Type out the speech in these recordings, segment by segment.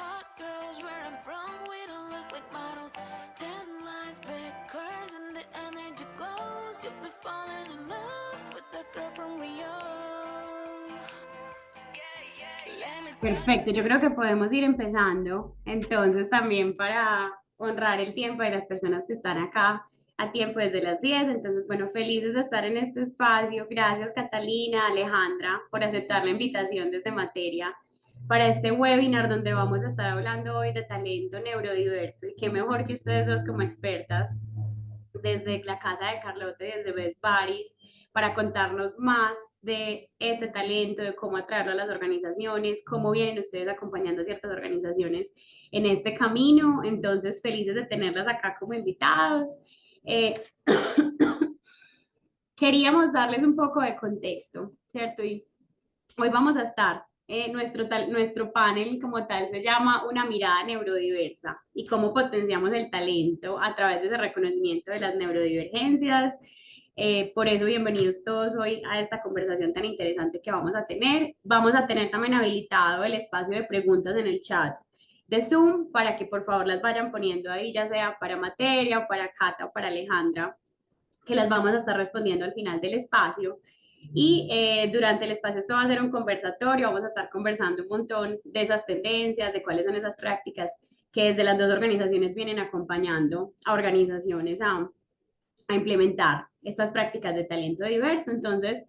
Hot girls where I'm from, we don't look like models. Tan lines, big curves, and the energy glows. You'll be falling in love with the girl from Rio. Let me tell you. Perfecto, yo creo que podemos ir empezando. Entonces, también para honrar el tiempo de las personas que están acá a tiempo desde las 10. Entonces, bueno, felices de estar en este espacio. Gracias, Catalina, Alejandra, por aceptar la invitación desde Materia para este webinar donde vamos a estar hablando hoy de talento neurodiverso. Y qué mejor que ustedes dos como expertas desde la casa de Carlote, desde Best Buddies, para contarnos más de este talento, de cómo atraerlo a las organizaciones, cómo vienen ustedes acompañando a ciertas organizaciones en este camino. Entonces, felices de tenerlas acá como invitados. Eh, Queríamos darles un poco de contexto, ¿cierto? Y hoy vamos a estar, nuestro panel como tal se llama Una mirada neurodiversa y cómo potenciamos el talento a través de ese reconocimiento de las neurodivergencias. Por eso, bienvenidos todos hoy a esta conversación tan interesante que vamos a tener. Vamos a tener también habilitado el espacio de preguntas en el chat de Zoom para que por favor las vayan poniendo ahí, ya sea para Materia o para Cata o para Alejandra, que las vamos a estar respondiendo al final del espacio. Y durante el espacio esto va a ser un conversatorio, vamos a estar conversando un montón de esas tendencias, de cuáles son esas prácticas que desde las dos organizaciones vienen acompañando a organizaciones a implementar estas prácticas de talento diverso. Entonces,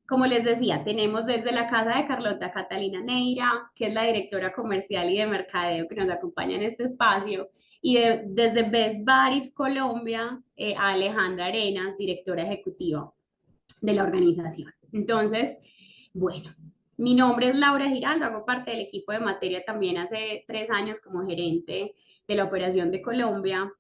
como les decía, tenemos desde la casa de Carlota Catalina Neira, que es la directora comercial y de mercadeo que nos acompaña en este espacio, y desde Best Buddies Colombia, a Alejandra Arenas, directora ejecutiva de la organización. Entonces, bueno, mi nombre es Laura Giraldo, hago parte del equipo de materia también hace 3 años como gerente de la operación de Colombia.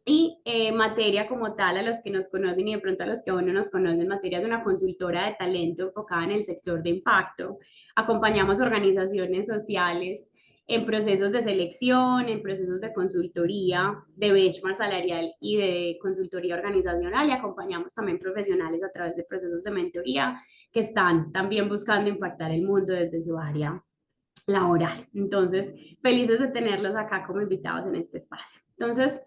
Y Materia como tal, a los que nos conocen y de pronto a los que aún no nos conocen, Materia es una consultora de talento enfocada en el sector de impacto. Acompañamos organizaciones sociales en procesos de selección, en procesos de consultoría, de benchmark salarial y de consultoría organizacional, y acompañamos también profesionales a través de procesos de mentoría que están también buscando impactar el mundo desde su área laboral. Entonces, felices de tenerlos acá como invitados en este espacio. Entonces,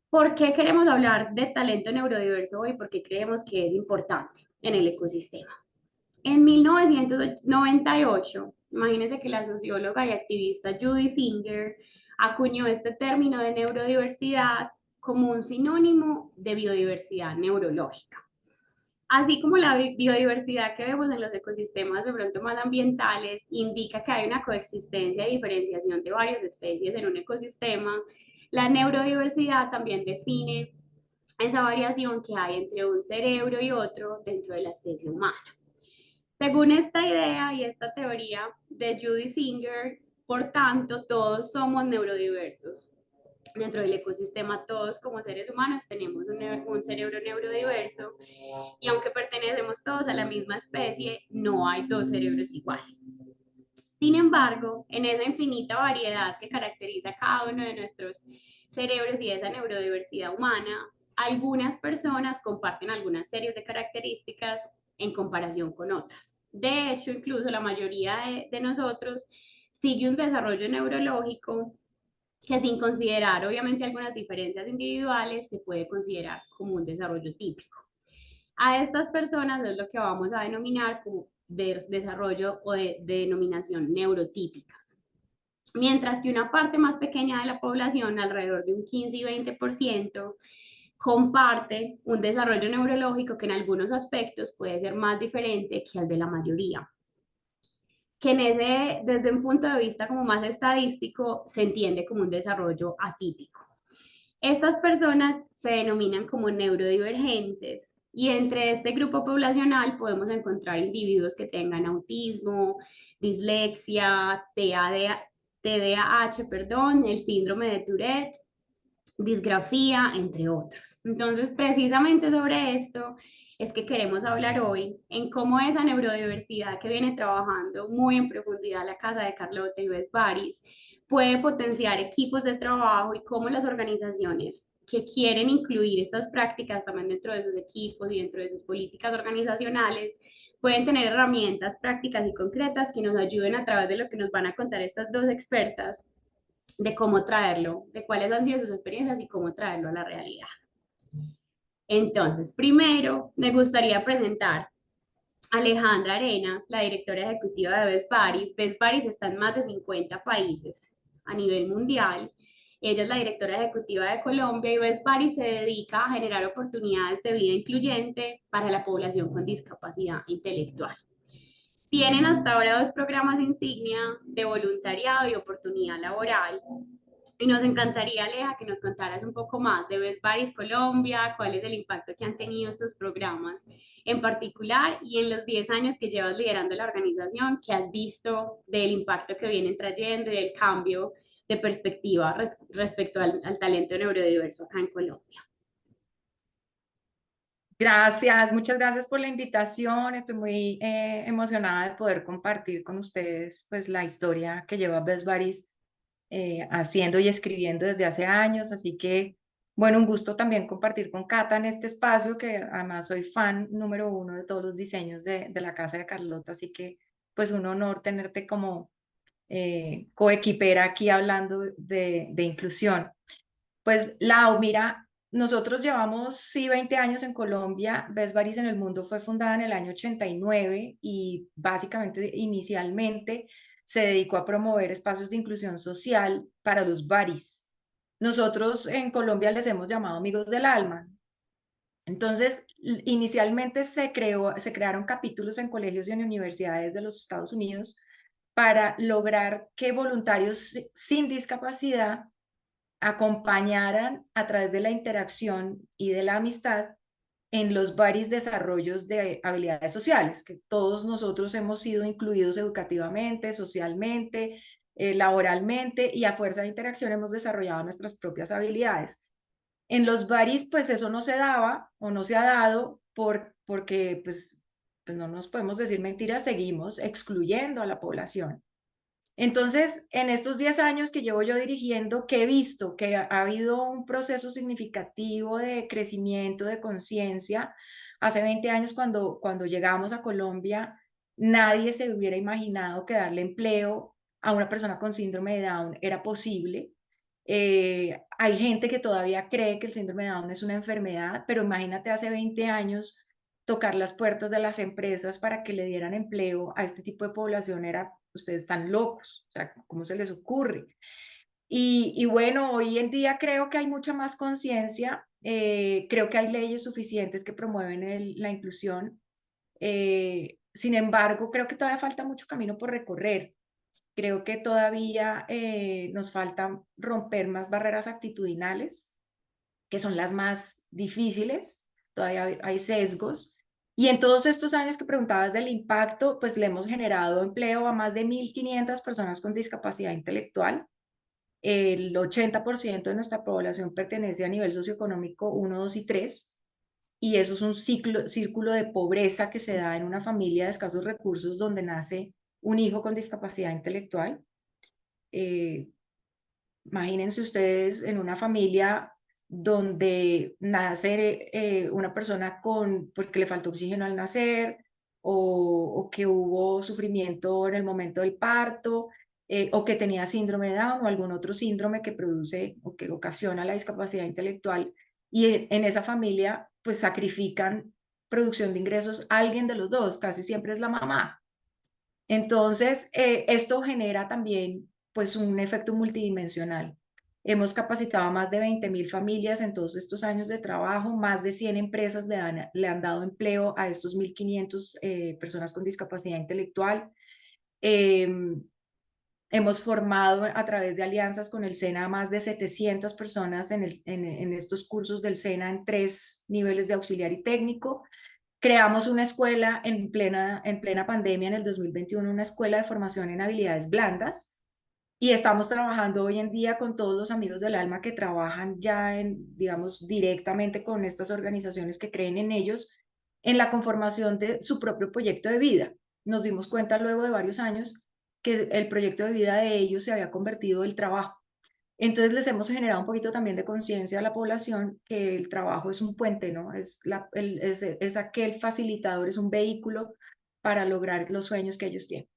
¿por qué queremos hablar de talento neurodiverso hoy? Porque creemos que es importante en el ecosistema. En 1998, imagínense que la socióloga y activista Judy Singer acuñó este término de neurodiversidad como un sinónimo de biodiversidad neurológica. Así como la biodiversidad que vemos en los ecosistemas de pronto más ambientales indica que hay una coexistencia y diferenciación de varias especies en un ecosistema, la neurodiversidad también define esa variación que hay entre un cerebro y otro dentro de la especie humana. Según esta idea y esta teoría de Judy Singer, por tanto, todos somos neurodiversos. Dentro del ecosistema, todos como seres humanos tenemos un cerebro neurodiverso, y aunque pertenecemos todos a la misma especie, no hay dos cerebros iguales. Sin embargo, en esa infinita variedad que caracteriza cada uno de nuestros cerebros y esa neurodiversidad humana, algunas personas comparten algunas series de características en comparación con otras. De hecho, incluso la mayoría de nosotros sigue un desarrollo neurológico que, sin considerar obviamente algunas diferencias individuales, se puede considerar como un desarrollo típico. A estas personas es lo que vamos a denominar como desarrollo o de denominación neurotípicas. Mientras que una parte más pequeña de la población, alrededor de un 15 y 20%, comparte un desarrollo neurológico que en algunos aspectos puede ser más diferente que el de la mayoría, que desde un punto de vista como más estadístico se entiende como un desarrollo atípico. Estas personas se denominan como neurodivergentes, y entre este grupo poblacional podemos encontrar individuos que tengan autismo, dislexia, TDAH, perdón, el síndrome de Tourette, disgrafía, entre otros. Entonces, precisamente sobre esto es que queremos hablar hoy, en cómo esa neurodiversidad que viene trabajando muy en profundidad la casa de Carlota y Best Buddies puede potenciar equipos de trabajo, y cómo las organizaciones que quieren incluir estas prácticas también dentro de sus equipos y dentro de sus políticas organizacionales pueden tener herramientas prácticas y concretas que nos ayuden a través de lo que nos van a contar estas dos expertas de cómo traerlo, de cuáles han sido sus experiencias y cómo traerlo a la realidad. Entonces, primero me gustaría presentar a Alejandra Arenas, la directora ejecutiva de Best Buddies. Best Buddies está en más de 50 países a nivel mundial. Ella es la directora ejecutiva de Colombia y Best Buddies se dedica a generar oportunidades de vida incluyente para la población con discapacidad intelectual. Tienen hasta ahora dos programas insignia de voluntariado y oportunidad laboral. Y nos encantaría, Aleja, que nos contaras un poco más de Best Buddies Colombia, cuál es el impacto que han tenido estos programas en particular y en los 10 años que llevas liderando la organización, que has visto del impacto que vienen trayendo y del cambio de perspectiva respecto al talento neurodiverso acá en Colombia. Gracias, muchas gracias por la invitación. Estoy muy emocionada de poder compartir con ustedes pues, la historia que lleva Best Buddies haciendo y escribiendo desde hace años. Así que, bueno, un gusto también compartir con Cata en este espacio, que además soy fan número uno de todos los diseños de la casa de Carlota. Así que, pues, un honor tenerte como coequipera aquí hablando de inclusión. Pues Lau, mira, nosotros llevamos sí 20 años en Colombia. Best Buddies en el mundo fue fundada en el año 89 y básicamente inicialmente se dedicó a promover espacios de inclusión social para los buddies. Nosotros en Colombia les hemos llamado amigos del alma. Entonces, inicialmente se crearon capítulos en colegios y en universidades de los Estados Unidos para lograr que voluntarios sin discapacidad acompañaran a través de la interacción y de la amistad en los varios desarrollos de habilidades sociales, que todos nosotros hemos sido incluidos educativamente, socialmente, laboralmente, y a fuerza de interacción hemos desarrollado nuestras propias habilidades. En los baris, pues eso no se daba o no se ha dado porque pues no nos podemos decir mentiras, seguimos excluyendo a la población. Entonces, en estos 10 años que llevo yo dirigiendo, que he visto que ha habido un proceso significativo de crecimiento, de conciencia. Hace 20 años, cuando llegamos a Colombia, nadie se hubiera imaginado que darle empleo a una persona con síndrome de Down era posible. Hay gente que todavía cree que el síndrome de Down es una enfermedad, pero imagínate hace 20 años tocar las puertas de las empresas para que le dieran empleo a este tipo de población era, ustedes están locos, o sea, ¿cómo se les ocurre? Y bueno, hoy en día creo que hay mucha más conciencia, creo que hay leyes suficientes que promueven la inclusión. Sin embargo, creo que todavía falta mucho camino por recorrer. Creo que todavía nos falta romper más barreras actitudinales, que son las más difíciles. Todavía hay sesgos. Y en todos estos años que preguntabas del impacto, pues le hemos generado empleo a más de 1.500 personas con discapacidad intelectual. El 80% de nuestra población pertenece a nivel socioeconómico 1, 2 y 3. Y eso es un círculo de pobreza que se da en una familia de escasos recursos donde nace un hijo con discapacidad intelectual. Imagínense ustedes en una familia donde nace una persona porque le faltó oxígeno al nacer o que hubo sufrimiento en el momento del parto o que tenía síndrome de Down o algún otro síndrome que produce o que ocasiona la discapacidad intelectual y en esa familia pues sacrifican producción de ingresos a alguien de los dos, casi siempre es la mamá. Entonces, esto genera también pues un efecto multidimensional. Hemos capacitado a más de 20.000 familias en todos estos años de trabajo, más de 100 empresas le han dado empleo a estos 1.500 personas con discapacidad intelectual. Hemos formado a través de alianzas con el SENA a más de 700 personas en estos cursos del SENA en 3 niveles de auxiliar y técnico. Creamos una escuela en plena pandemia en el 2021, una escuela de formación en habilidades blandas, y estamos trabajando hoy en día con todos los amigos del alma que trabajan ya digamos, directamente con estas organizaciones que creen en ellos, en la conformación de su propio proyecto de vida. Nos dimos cuenta luego de varios años que el proyecto de vida de ellos se había convertido en el trabajo. Entonces les hemos generado un poquito también de conciencia a la población que el trabajo es un puente, ¿no? Es aquel facilitador, es un vehículo para lograr los sueños que ellos tienen.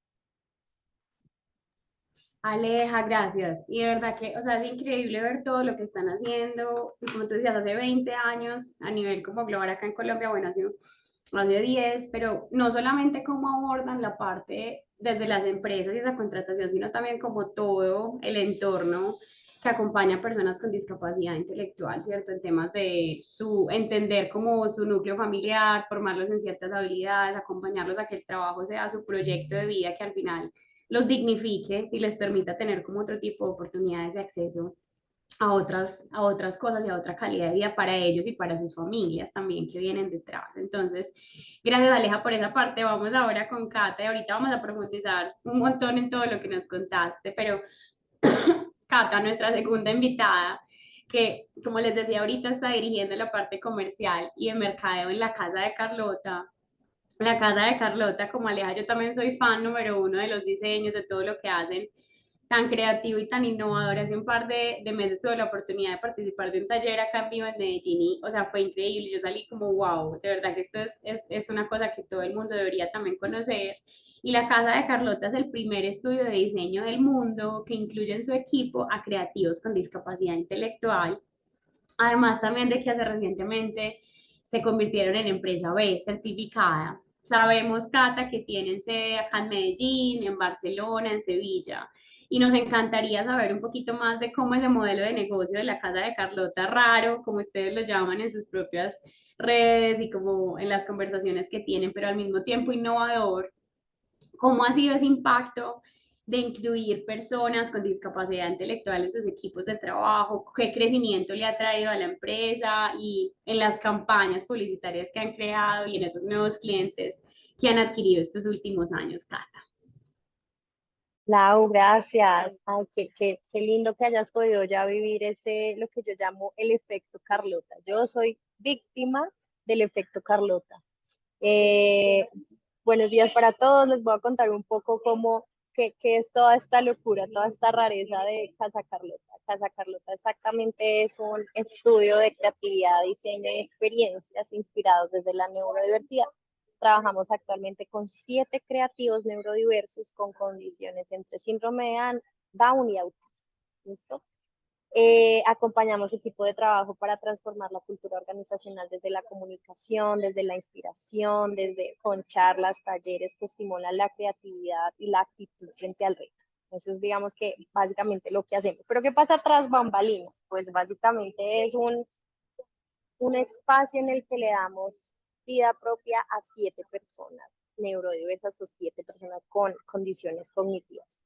Aleja, gracias. Y de verdad que, o sea, es increíble ver todo lo que están haciendo. Y como tú decías, hace 20 años, a nivel como global acá en Colombia, bueno, hace 10, pero no solamente cómo abordan la parte desde las empresas y esa contratación, sino también como todo el entorno que acompaña a personas con discapacidad intelectual, ¿cierto? En temas de su entender como su núcleo familiar, formarlos en ciertas habilidades, acompañarlos a que el trabajo sea su proyecto de vida, que al final los dignifique y les permita tener como otro tipo de oportunidades de acceso a otras cosas y a otra calidad de vida para ellos y para sus familias también que vienen detrás. Entonces, gracias Aleja por esa parte. Vamos ahora con Cata y ahorita vamos a profundizar un montón en todo lo que nos contaste, pero Cata, nuestra segunda invitada, que como les decía ahorita está dirigiendo la parte comercial y de mercadeo en la casa de Carlota. La casa de Carlota, como Aleja, yo también soy fan número uno de los diseños, de todo lo que hacen, tan creativo y tan innovador. Hace un par de meses tuve la oportunidad de participar de un taller acá en vivo en Medellín y, o sea, fue increíble. Yo salí como, wow, de verdad que esto es una cosa que todo el mundo debería también conocer. Y la Casa de Carlota es el primer estudio de diseño del mundo que incluye en su equipo a creativos con discapacidad intelectual. Además, también de que hace recientemente se convirtieron en empresa B certificada. Sabemos, Cata, que tienen sede acá en Medellín, en Barcelona, en Sevilla. Y nos encantaría saber un poquito más de cómo es el modelo de negocio de la Casa de Carlota Raro, como ustedes lo llaman en sus propias redes y como en las conversaciones que tienen, pero al mismo tiempo innovador. ¿Cómo ha sido ese impacto de incluir personas con discapacidad intelectual en sus equipos de trabajo? ¿Qué crecimiento le ha traído a la empresa y en las campañas publicitarias que han creado y en esos nuevos clientes que han adquirido estos últimos años, Cata? Lau, gracias. Ay, qué lindo que hayas podido ya vivir ese, lo que yo llamo el efecto Carlota. Yo soy víctima del efecto Carlota. Eh, Buenos días para todos. Les voy a contar un poco qué es toda esta locura, toda esta rareza de Casa Carlota. Casa Carlota exactamente es un estudio de creatividad, diseño y experiencias inspirados desde la neurodiversidad. Trabajamos actualmente con 7 creativos neurodiversos con condiciones entre síndrome de Down y autismo. ¿Listo? Acompañamos equipo de trabajo para transformar la cultura organizacional desde la comunicación, desde la inspiración, desde con charlas, talleres que estimulan la creatividad y la actitud frente al reto. Eso es, digamos que, básicamente lo que hacemos. ¿Pero qué pasa tras bambalinas? Pues básicamente es un espacio en el que le damos vida propia a 7 personas neurodiversas o 7 personas con condiciones cognitivas.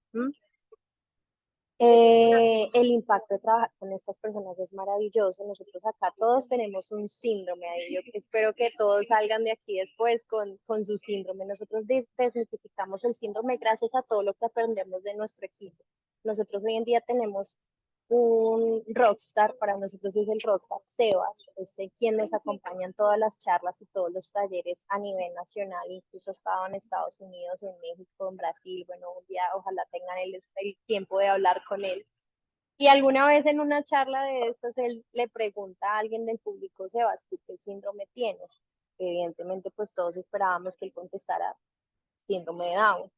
El impacto de trabajar con estas personas es maravilloso. Nosotros acá todos tenemos un síndrome ahí. Yo espero que todos salgan de aquí después con su síndrome. Nosotros desmitificamos el síndrome gracias a todo lo que aprendemos de nuestro equipo. Nosotros hoy en día tenemos un rockstar, para nosotros es el rockstar Sebas, es quien nos acompaña en todas las charlas y todos los talleres a nivel nacional, incluso ha estado en Estados Unidos, en México, en Brasil. Bueno, un día ojalá tengan el tiempo de hablar con él. Y alguna vez en una charla de estas, él le pregunta a alguien del público: Sebas, ¿tú qué síndrome tienes? Evidentemente, pues todos esperábamos que él contestara síndrome de Down.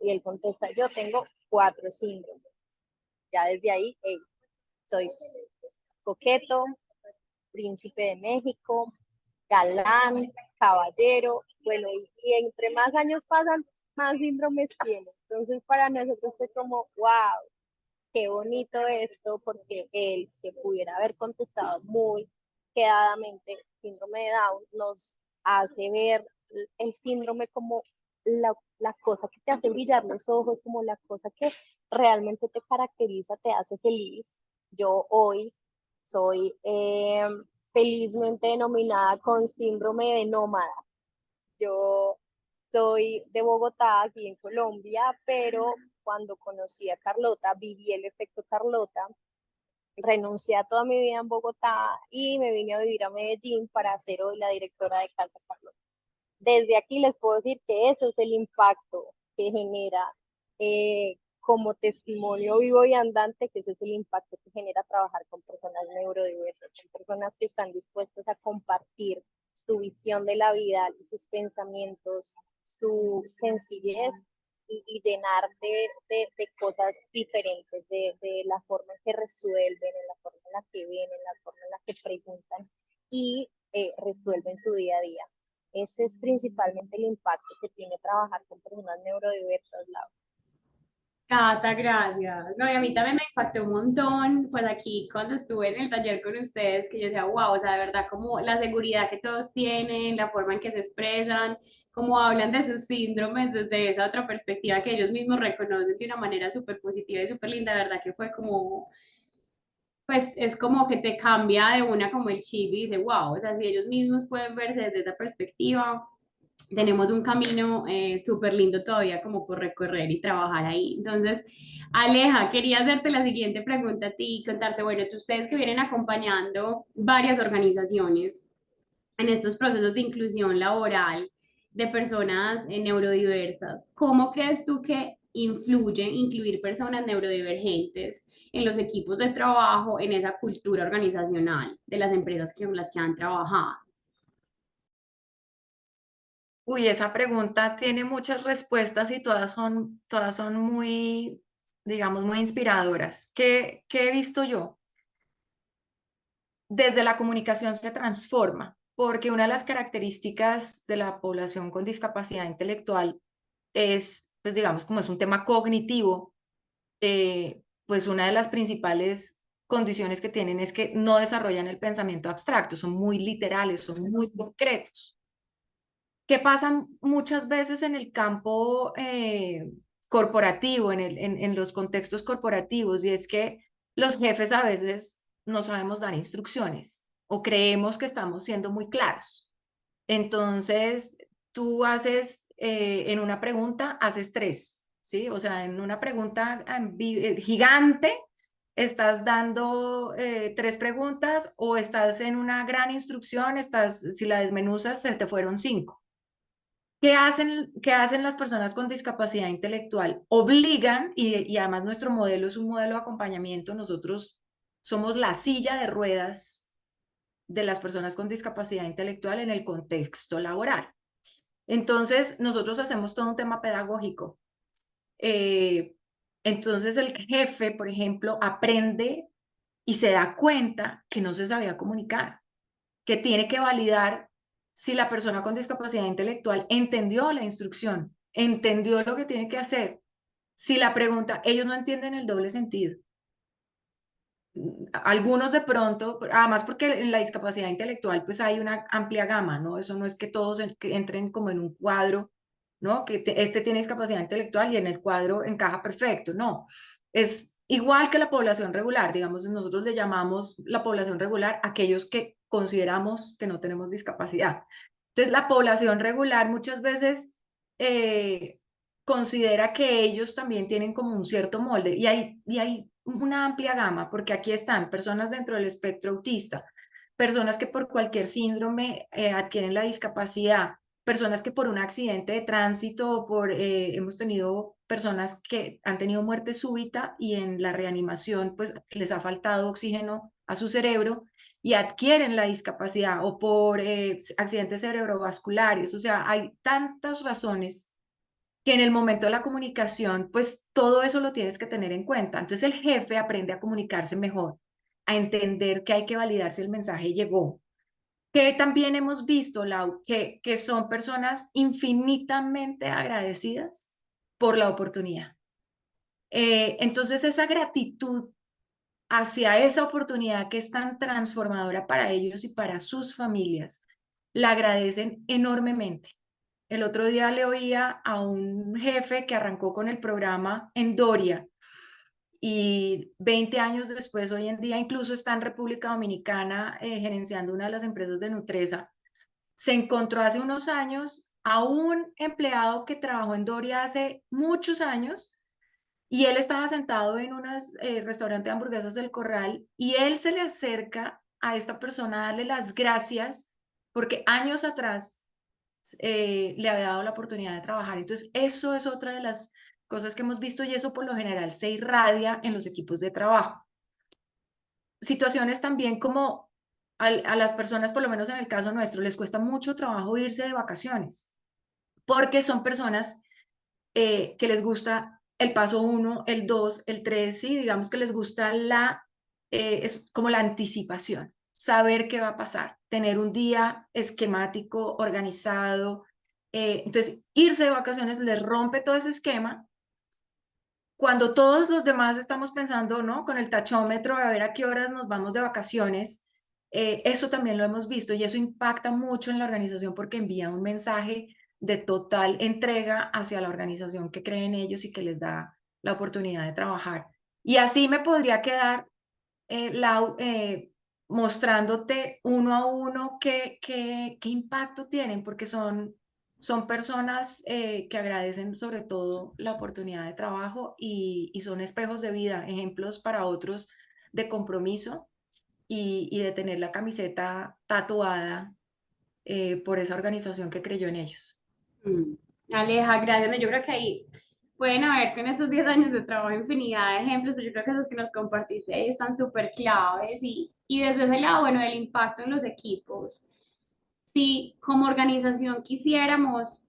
Y él contesta: yo tengo 4 síndromes. Ya desde ahí, hey, soy coqueto, príncipe de México, galán, caballero, bueno, y entre más años pasan, más síndromes tiene. Entonces, para nosotros fue como, wow, qué bonito esto, porque él, que pudiera haber contestado muy quedadamente síndrome de Down, nos hace ver el síndrome como la cosa que te hace brillar los ojos, como la cosa que realmente te caracteriza, te hace feliz. Yo hoy soy felizmente denominada con síndrome de nómada. Yo soy de Bogotá, aquí en Colombia, pero cuando conocí a Carlota, viví el efecto Carlota, renuncié a toda mi vida en Bogotá y me vine a vivir a Medellín para ser hoy la directora de Casa Carlota. Desde aquí les puedo decir que eso es el impacto que genera como testimonio vivo y andante, que ese es el impacto que genera trabajar con personas neurodiversas, con personas que están dispuestas a compartir su visión de la vida, sus pensamientos, su sencillez y llenar de cosas diferentes, de la forma en que resuelven, en la forma en la que ven, en la forma en la que preguntan y resuelven su día a día. Ese es principalmente el impacto que tiene trabajar con personas neurodiversas, Laura. Cata, gracias. No, y a mí también me impactó un montón, pues aquí cuando estuve en el taller con ustedes, que yo decía, wow, o sea, de verdad, como la seguridad que todos tienen, la forma en que se expresan, cómo hablan de sus síndromes desde esa otra perspectiva que ellos mismos reconocen de una manera súper positiva y súper linda, de verdad que fue como, pues es como que te cambia de una como el chip y dice, wow, o sea, si ellos mismos pueden verse desde esa perspectiva, tenemos un camino súper lindo todavía como por recorrer y trabajar ahí. Entonces, Aleja, quería hacerte la siguiente pregunta a ti y contarte, bueno, ustedes que vienen acompañando varias organizaciones en estos procesos de inclusión laboral de personas neurodiversas, ¿cómo crees tú que influye incluir personas neurodivergentes en los equipos de trabajo, en esa cultura organizacional de las empresas con las que han trabajado? Uy, esa pregunta tiene muchas respuestas y todas son muy, digamos, muy inspiradoras. ¿Qué he visto yo? Desde la comunicación se transforma, porque una de las características de la población con discapacidad intelectual es, pues digamos, como es un tema cognitivo, pues una de las principales condiciones que tienen es que no desarrollan el pensamiento abstracto, son muy literales, son muy concretos. ¿Qué pasa muchas veces en el campo corporativo, en los contextos corporativos? Y es que los jefes a veces no sabemos dar instrucciones o creemos que estamos siendo muy claros. Entonces, tú haces, en una pregunta, haces tres, ¿sí? O sea, en una pregunta gigante, estás dando tres preguntas o estás en una gran instrucción, si la desmenuzas, se te fueron cinco. Qué hacen las personas con discapacidad intelectual? Obligan, y además nuestro modelo es un modelo de acompañamiento, nosotros somos la silla de ruedas de las personas con discapacidad intelectual en el contexto laboral. Entonces, nosotros hacemos todo un tema pedagógico. Eh, entonces, el jefe, por ejemplo, aprende y se da cuenta que no se sabía comunicar, que tiene que validar si la persona con discapacidad intelectual entendió la instrucción, entendió lo que tiene que hacer. Si la pregunta, ellos no entienden el doble sentido. Algunos de pronto, además porque en la discapacidad intelectual pues hay una amplia gama, ¿no? Eso no es que todos que entren como en un cuadro, ¿no? Que este tiene discapacidad intelectual y en el cuadro encaja perfecto, no. Es igual que la población regular, digamos, nosotros le llamamos la población regular aquellos que consideramos que no tenemos discapacidad. Entonces, la población regular muchas veces considera que ellos también tienen como un cierto molde y hay una amplia gama, porque aquí están personas dentro del espectro autista, personas que por cualquier síndrome adquieren la discapacidad, personas que por un accidente de tránsito o hemos tenido personas que han tenido muerte súbita y en la reanimación pues les ha faltado oxígeno a su cerebro y adquieren la discapacidad o por accidentes cerebrovasculares, o sea, hay tantas razones que en el momento de la comunicación, pues todo eso lo tienes que tener en cuenta. Entonces el jefe aprende a comunicarse mejor, a entender que hay que validar si el mensaje llegó. Que también hemos visto, Lau, que son personas infinitamente agradecidas por la oportunidad. Entonces esa gratitud hacia esa oportunidad que es tan transformadora para ellos y para sus familias, la agradecen enormemente. El otro día le oía a un jefe que arrancó con el programa en Doria y 20 años después, hoy en día, incluso está en República Dominicana gerenciando una de las empresas de Nutresa. Se encontró hace unos años a un empleado que trabajó en Doria hace muchos años y él estaba sentado en un restaurante de hamburguesas del Corral y él se le acerca a esta persona a darle las gracias porque años atrás le había dado la oportunidad de trabajar. Entonces, eso es otra de las cosas que hemos visto y eso por lo general se irradia en los equipos de trabajo. Situaciones también como a las personas, por lo menos en el caso nuestro, les cuesta mucho trabajo irse de vacaciones porque son personas que les gusta el paso 1, el 2, el 3, ¿sí? Digamos que les gusta es como la anticipación, saber qué va a pasar, tener un día esquemático, organizado. Entonces, irse de vacaciones les rompe todo ese esquema. Cuando todos los demás estamos pensando, ¿no? Con el tachómetro a ver a qué horas nos vamos de vacaciones, eso también lo hemos visto y eso impacta mucho en la organización porque envía un mensaje de total entrega hacia la organización que cree en ellos y que les da la oportunidad de trabajar. Y así me podría quedar, Lau, mostrándote uno a uno qué impacto tienen, porque son personas que agradecen sobre todo la oportunidad de trabajo y son espejos de vida, ejemplos para otros de compromiso y de tener la camiseta tatuada por esa organización que creyó en ellos. Mm. Aleja, gracias. No, yo creo que ahí pueden haber con esos 10 años de trabajo infinidad de ejemplos, pero yo creo que esos que nos compartiste ahí están súper claves y desde ese lado, bueno, del impacto en los equipos. Si como organización quisiéramos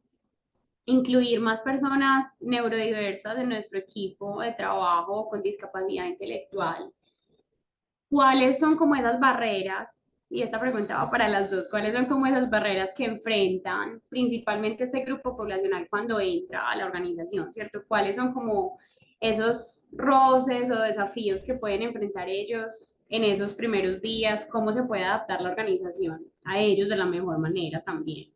incluir más personas neurodiversas en nuestro equipo de trabajo con discapacidad intelectual, ¿cuáles son como esas barreras? Y esta pregunta va para las dos. ¿Cuáles son como esas barreras que enfrentan principalmente este grupo poblacional cuando entra a la organización, ¿cierto? ¿Cuáles son como esos roces o desafíos que pueden enfrentar ellos en esos primeros días? ¿Cómo se puede adaptar la organización a ellos de la mejor manera también?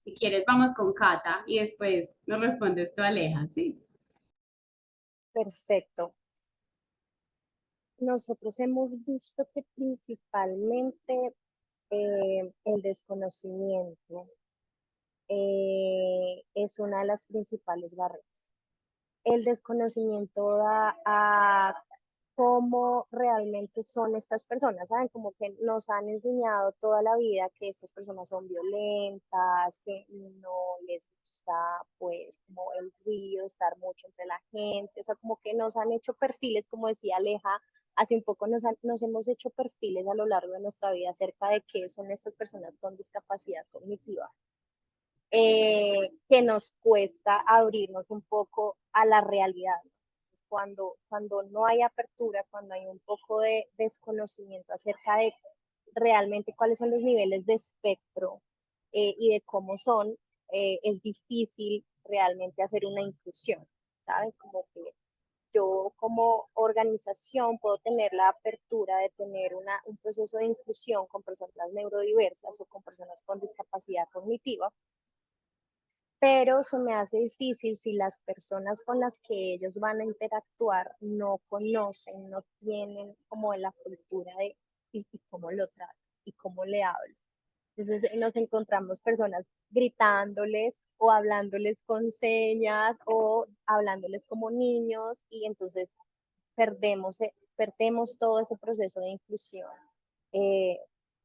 Si quieres, vamos con Cata y después nos respondes tú, Aleja, ¿sí? Perfecto. Nosotros hemos visto que principalmente el desconocimiento es una de las principales barreras. El desconocimiento a cómo realmente son estas personas, ¿saben? Como que nos han enseñado toda la vida que estas personas son violentas, que no les gusta, pues, como el ruido, estar mucho entre la gente, o sea, como que nos han hecho perfiles, como decía Aleja, hace un poco nos hemos hecho perfiles a lo largo de nuestra vida acerca de qué son estas personas con discapacidad cognitiva, que nos cuesta abrirnos un poco a la realidad. Cuando no hay apertura, cuando hay un poco de desconocimiento acerca de realmente cuáles son los niveles de espectro y de cómo son, es difícil realmente hacer una inclusión, ¿saben? Como que yo como organización puedo tener la apertura de tener un proceso de inclusión con personas neurodiversas o con personas con discapacidad cognitiva, pero se me hace difícil si las personas con las que ellos van a interactuar no conocen, no tienen como la cultura de y cómo lo trato y cómo le hablo. Entonces nos encontramos personas gritándoles o hablándoles con señas o hablándoles como niños y entonces perdemos todo ese proceso de inclusión eh,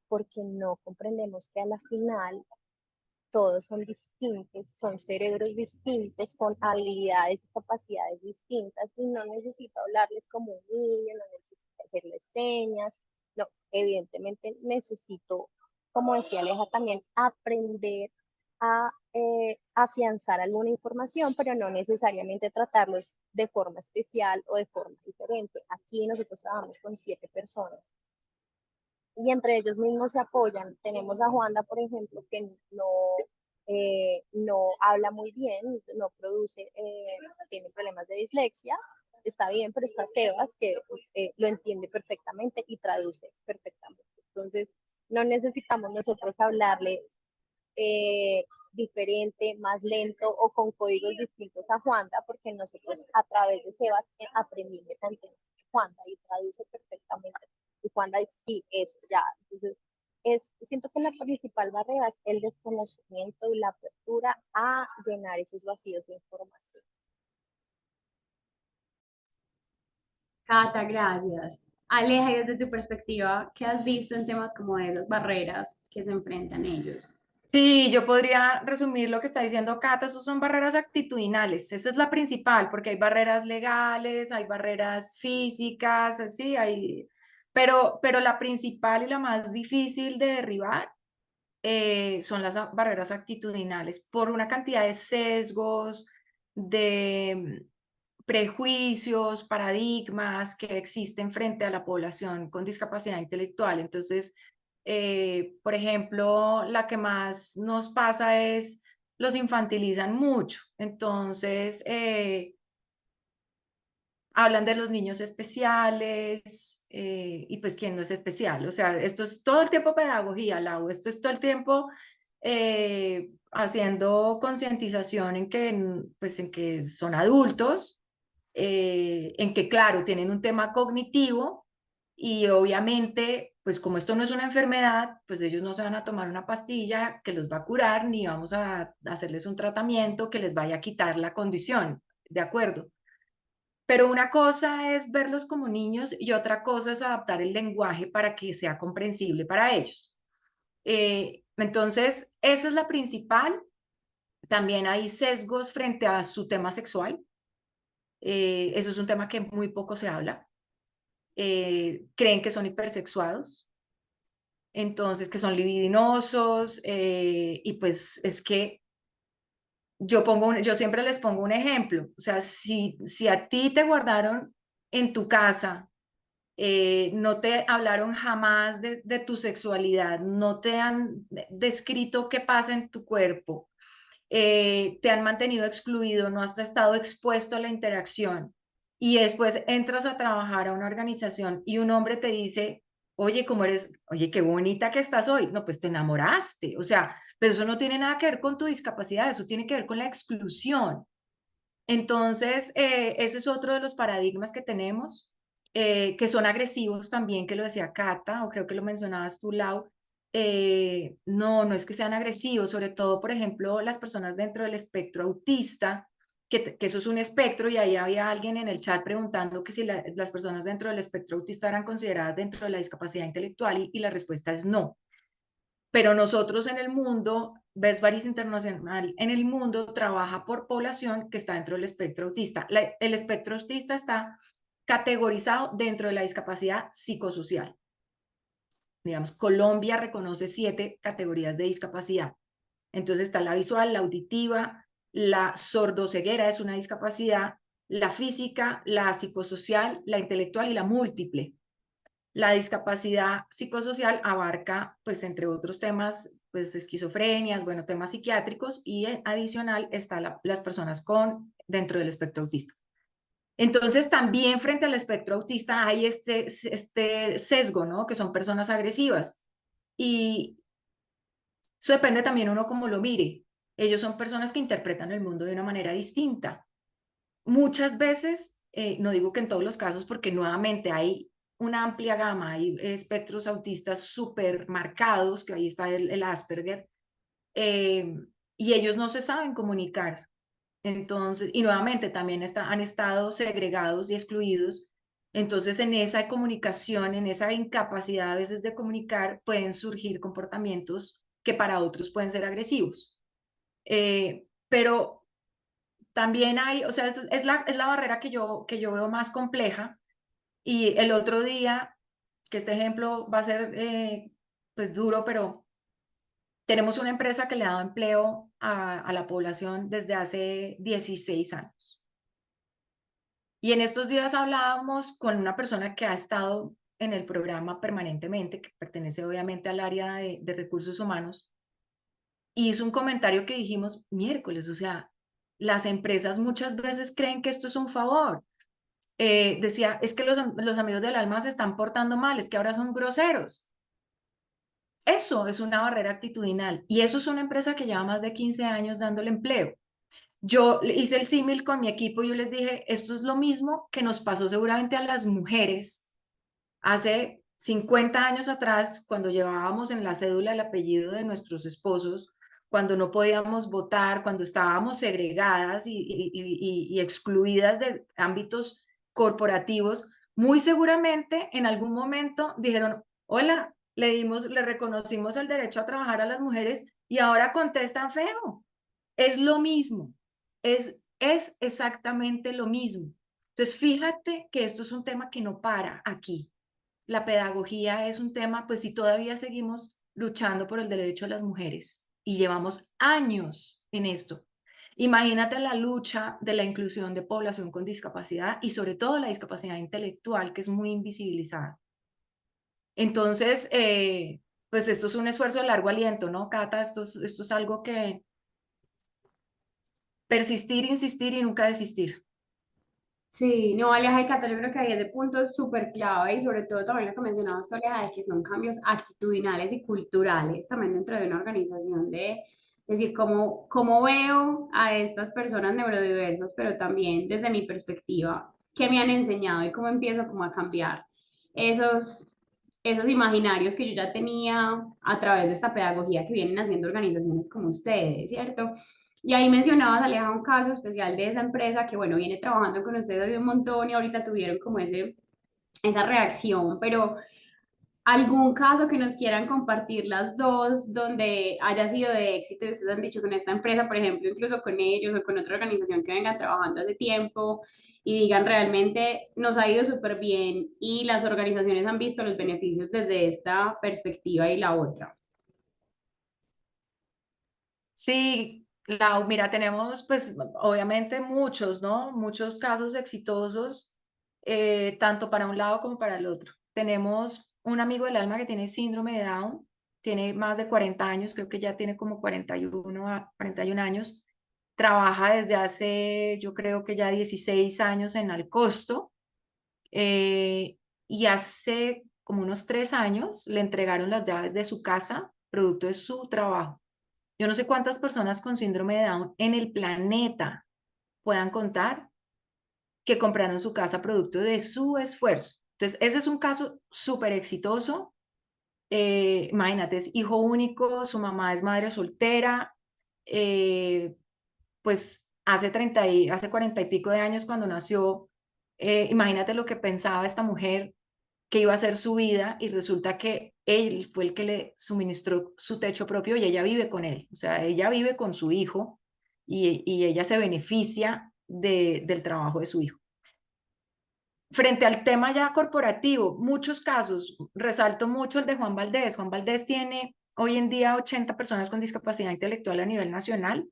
porque no comprendemos que a la final todos son distintos, son cerebros distintos, con habilidades y capacidades distintas, y no necesito hablarles como un niño, no necesito hacerles señas, no, evidentemente necesito, como decía Aleja, también aprender a afianzar alguna información, pero no necesariamente tratarlos de forma especial o de forma diferente. Aquí nosotros trabajamos con 7 personas y entre ellos mismos se apoyan. Tenemos a Juanda, por ejemplo, que no habla muy bien, no produce, tiene problemas de dislexia, está bien, pero está Sebas, que lo entiende perfectamente y traduce perfectamente. Entonces, no necesitamos nosotros hablarle diferente, más lento o con códigos distintos a Juanda, porque nosotros a través de Sebas aprendimos a entender Juanda y traduce perfectamente. Y Juanda dice, sí, eso, ya. Entonces, siento que la principal barrera es el desconocimiento y la apertura a llenar esos vacíos de información. Cata, gracias. Aleja, y desde tu perspectiva, ¿qué has visto en temas como esas barreras que se enfrentan ellos? Sí, yo podría resumir lo que está diciendo Cata, esos son barreras actitudinales, esa es la principal, porque hay barreras legales, hay barreras físicas, sí, pero la principal y la más difícil de derribar son las barreras actitudinales por una cantidad de sesgos, de prejuicios, paradigmas que existen frente a la población con discapacidad intelectual. Entonces, por ejemplo, la que más nos pasa es los infantilizan mucho. Entonces, hablan de los niños especiales y pues quién no es especial. O sea, esto es todo el tiempo pedagogía, Lau. Esto es todo el tiempo haciendo concientización en que, pues, en que son adultos, en que, claro, tienen un tema cognitivo y obviamente, pues como esto no es una enfermedad, pues ellos no se van a tomar una pastilla que los va a curar, ni vamos a hacerles un tratamiento que les vaya a quitar la condición, ¿de acuerdo? Pero una cosa es verlos como niños y otra cosa es adaptar el lenguaje para que sea comprensible para ellos. Entonces, esa es la principal. También hay sesgos frente a su tema sexual. Eso es un tema que muy poco se habla. Creen que son hipersexuados, entonces que son libidinosos, y pues es que yo siempre les pongo un ejemplo. O sea, si a ti te guardaron en tu casa, no te hablaron jamás de tu sexualidad, no te han descrito qué pasa en tu cuerpo, te han mantenido excluido, no has estado expuesto a la interacción y después entras a trabajar a una organización y un hombre te dice, oye, ¿cómo eres? Oye, qué bonita que estás hoy. No, pues te enamoraste. O sea, pero eso no tiene nada que ver con tu discapacidad, eso tiene que ver con la exclusión. Entonces, ese es otro de los paradigmas que tenemos, que son agresivos también, que lo decía Cata, o creo que lo mencionabas tú, Lau. No, no es que sean agresivos, sobre todo, por ejemplo, las personas dentro del espectro autista, que eso es un espectro, y ahí había alguien en el chat preguntando que si las personas dentro del espectro autista eran consideradas dentro de la discapacidad intelectual, y la respuesta es no. Pero nosotros en el mundo, Best Buddies Internacional en el mundo trabaja por población que está dentro del espectro autista. El espectro autista está categorizado dentro de la discapacidad psicosocial. Digamos, Colombia reconoce 7 categorías de discapacidad. Entonces está la visual, la auditiva, la sordoceguera es una discapacidad, la física, la psicosocial, la intelectual y la múltiple. La discapacidad psicosocial abarca, pues, entre otros temas, pues, esquizofrenias, bueno, temas psiquiátricos, y adicional está las personas dentro del espectro autista. Entonces, también frente al espectro autista hay este sesgo, ¿no? Que son personas agresivas. Y eso depende también uno cómo lo mire. Ellos son personas que interpretan el mundo de una manera distinta. Muchas veces, no digo que en todos los casos, porque nuevamente hay una amplia gama, hay espectros autistas súper marcados, que ahí está el Asperger, y ellos no se saben comunicar. Entonces, y nuevamente también han estado segregados y excluidos. Entonces, en esa comunicación, en esa incapacidad a veces de comunicar, pueden surgir comportamientos que para otros pueden ser agresivos. Pero también hay, o sea, es la barrera que yo veo más compleja. Y el otro día, que este ejemplo va a ser pues duro, pero tenemos una empresa que le ha dado empleo a la población desde hace 16 años. Y en estos días hablábamos con una persona que ha estado en el programa permanentemente, que pertenece obviamente al área de recursos humanos, y hizo un comentario que dijimos miércoles, o sea, las empresas muchas veces creen que esto es un favor. Decía, es que los amigos del alma se están portando mal, es que ahora son groseros. Eso es una barrera actitudinal, y eso es una empresa que lleva más de 15 años dándole empleo. Yo hice el símil con mi equipo y yo les dije, esto es lo mismo que nos pasó seguramente a las mujeres hace 50 años atrás, cuando llevábamos en la cédula el apellido de nuestros esposos, cuando no podíamos votar, cuando estábamos segregadas y excluidas de ámbitos corporativos. Muy seguramente en algún momento dijeron, hola, le reconocimos el derecho a trabajar a las mujeres, y ahora contestan feo. Es lo mismo, es exactamente lo mismo. Entonces, fíjate que esto es un tema que no para aquí. La pedagogía es un tema, pues si todavía seguimos luchando por el derecho de las mujeres y llevamos años en esto. Imagínate la lucha de la inclusión de población con discapacidad y sobre todo la discapacidad intelectual, que es muy invisibilizada. Entonces, pues esto es un esfuerzo de largo aliento, ¿no, Cata? Esto es algo que persistir, insistir y nunca desistir. Sí, no, Aleja y Cata, yo creo que ahí es de puntos súper clave y sobre todo también lo que mencionabas, Soledad, de que son cambios actitudinales y culturales también dentro de una organización de decir cómo veo a estas personas neurodiversas, pero también desde mi perspectiva, qué me han enseñado y cómo empiezo como a cambiar esos, esos imaginarios que yo ya tenía a través de esta pedagogía que vienen haciendo organizaciones como ustedes, ¿cierto? Y ahí mencionabas, Aleja, un caso especial de esa empresa que, bueno, viene trabajando con ustedes hace un montón y ahorita tuvieron como esa reacción, pero algún caso que nos quieran compartir las dos donde haya sido de éxito y ustedes han dicho con esta empresa, por ejemplo, incluso con ellos o con otra organización que vengan trabajando hace tiempo y digan realmente nos ha ido súper bien y las organizaciones han visto los beneficios desde esta perspectiva y la otra. Sí, Lau, mira, tenemos pues obviamente muchos, ¿no? Muchos casos exitosos, tanto para un lado como para el otro. Tenemos un amigo del alma que tiene síndrome de Down, tiene más de 40 años, creo que ya tiene como 41 años, trabaja desde hace, yo creo que ya 16 años en Alcosto, y hace como unos 3 años le entregaron las llaves de su casa, producto de su trabajo. Yo no sé cuántas personas con síndrome de Down en el planeta puedan contar que compraron su casa producto de su esfuerzo. Entonces, ese es un caso súper exitoso. Imagínate, es hijo único, su mamá es madre soltera, pues hace 40 y pico de años cuando nació, imagínate lo que pensaba esta mujer que iba a ser su vida y resulta que él fue el que le suministró su techo propio y ella vive con él. O sea, ella vive con su hijo y ella se beneficia del trabajo de su hijo. Frente al tema ya corporativo, muchos casos, resalto mucho el de Juan Valdés. Juan Valdés tiene hoy en día 80 personas con discapacidad intelectual a nivel nacional.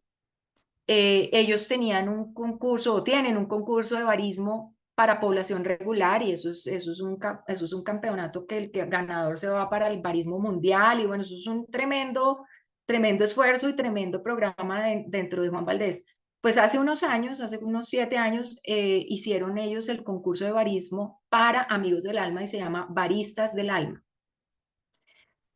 Ellos tenían un concurso o tienen un concurso de barismo para población regular y eso es un campeonato que el ganador se va para el barismo mundial y bueno, eso es un tremendo esfuerzo y tremendo programa dentro de Juan Valdés. Pues hace unos años, hace unos 7 años, hicieron ellos el concurso de barismo para Amigos del Alma y se llama Baristas del Alma.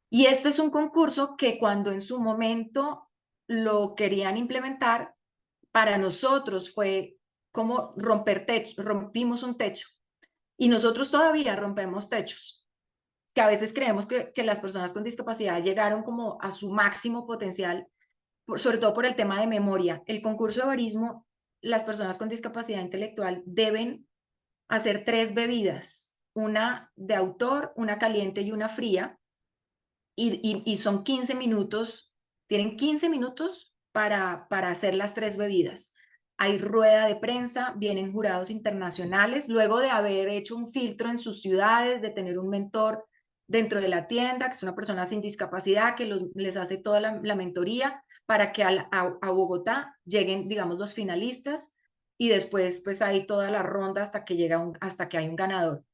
Y este es un concurso que cuando en su momento lo querían implementar, para nosotros fue como romper techo, rompimos un techo y nosotros todavía rompemos techos, que a veces creemos que las personas con discapacidad llegaron como a su máximo potencial, sobre todo por el tema de memoria. El concurso de barismo, las personas con discapacidad intelectual deben hacer 3 bebidas, una de autor, una caliente y una fría, y son 15 minutos, tienen 15 minutos para hacer las 3 bebidas. Hay rueda de prensa, vienen jurados internacionales, luego de haber hecho un filtro en sus ciudades, de tener un mentor dentro de la tienda, que es una persona sin discapacidad, que les hace toda la mentoría para que a Bogotá lleguen, digamos, los finalistas y después pues hay toda la ronda hasta que hay un ganador.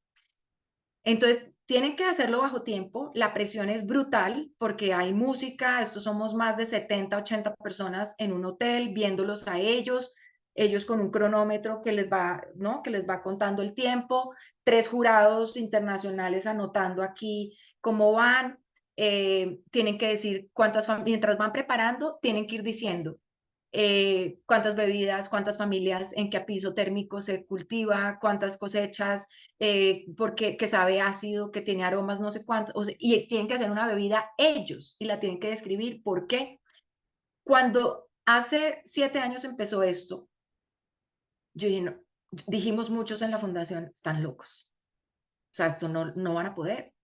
Entonces, tienen que hacerlo bajo tiempo, la presión es brutal porque hay música, estos somos más de 70, 80 personas en un hotel viéndolos a ellos con un cronómetro que les va, ¿no? Que les va contando el tiempo, 3 jurados internacionales anotando aquí cómo van, tienen que decir mientras van preparando, tienen que ir diciendo cuántas bebidas, cuántas familias, en qué piso térmico se cultiva, cuántas cosechas, porque que sabe ácido, que tiene aromas, no sé cuántos, y tienen que hacer una bebida ellos y la tienen que describir. ¿Por qué? Cuando hace 7 años empezó esto, yo dije, no, dijimos muchos en la fundación, están locos. O sea, esto no van a poder.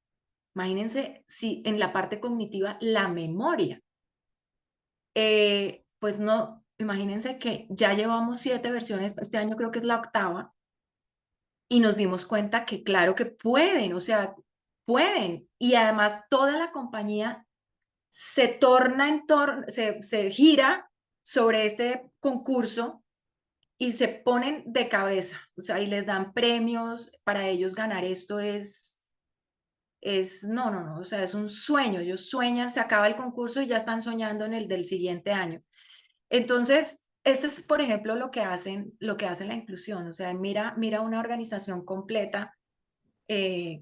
Imagínense si en la parte cognitiva, la memoria, pues no, imagínense que ya llevamos 7 versiones, este año creo que es la 8ª, y nos dimos cuenta que claro que pueden, o sea, pueden. Y además toda la compañía se torna en torno, se gira sobre este concurso y se ponen de cabeza, o sea, y les dan premios. Para ellos ganar esto no, o sea, es un sueño. Ellos sueñan, se acaba el concurso y ya están soñando en el del siguiente año. Entonces, este es, por ejemplo, lo que hacen la inclusión. O sea, mira una organización completa,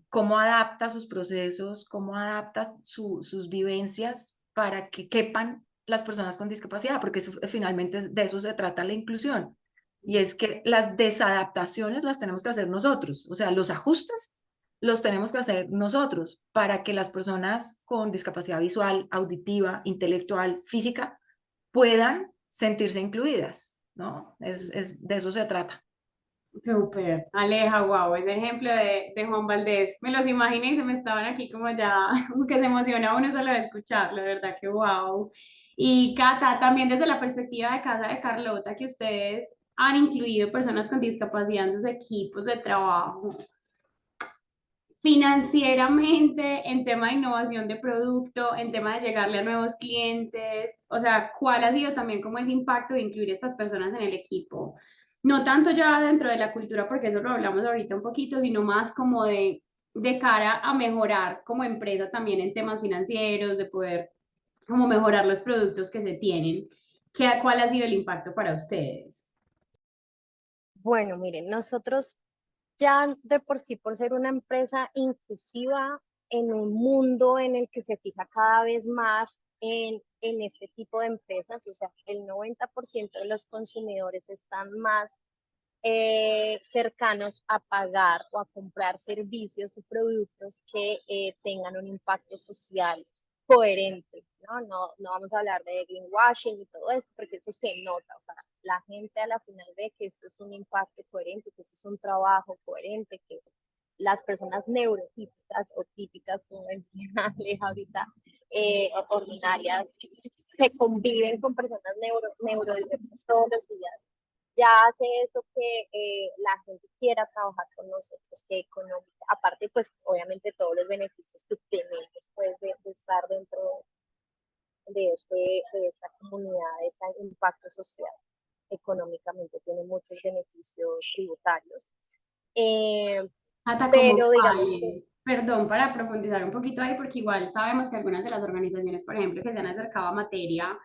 cómo adapta sus procesos, cómo adapta sus vivencias para que quepan las personas con discapacidad, porque eso, finalmente de eso se trata la inclusión. Y es que las desadaptaciones las tenemos que hacer nosotros, o sea, los ajustes los tenemos que hacer nosotros para que las personas con discapacidad visual, auditiva, intelectual, física puedan sentirse incluidas, ¿no? De eso se trata. Súper, Aleja, wow, ese ejemplo de Juan Valdés, me los imaginé y se me estaban aquí como ya, como que se emociona uno solo de escucharlo, de verdad que wow. Y Cata, también desde la perspectiva de Casa de Carlota, que ustedes han incluido personas con discapacidad en sus equipos de trabajo, financieramente, en tema de innovación de producto, en tema de llegarle a nuevos clientes, o sea, ¿cuál ha sido también como ese impacto de incluir estas personas en el equipo? No tanto ya dentro de la cultura, porque eso lo hablamos ahorita un poquito, sino más como de cara a mejorar como empresa también en temas financieros, de poder como mejorar los productos que se tienen. ¿Cuál ha sido el impacto para ustedes? Bueno, miren, nosotros ya de por sí, por ser una empresa inclusiva en un mundo en el que se fija cada vez más en este tipo de empresas, o sea, el 90% de los consumidores están más cercanos a pagar o a comprar servicios o productos que tengan un impacto social coherente, ¿no? No vamos a hablar de greenwashing y todo esto, porque eso se nota, o sea, la gente a la final ve que esto es un impacto coherente, que esto es un trabajo coherente, que las personas neurotípicas o típicas, como decía Aleja ahorita, ordinarias, que conviven con personas neurodiversas todos los días, ya hace eso que la gente quiera trabajar con nosotros, que económica, aparte pues obviamente todos los beneficios que tenemos pues de estar dentro de esta comunidad, de este impacto social, económicamente tiene muchos beneficios tributarios. Eh, Hasta como pero digamos que cuáles. Perdón, para profundizar un poquito ahí, porque igual sabemos que algunas de las organizaciones, por ejemplo, que se han acercado a materia,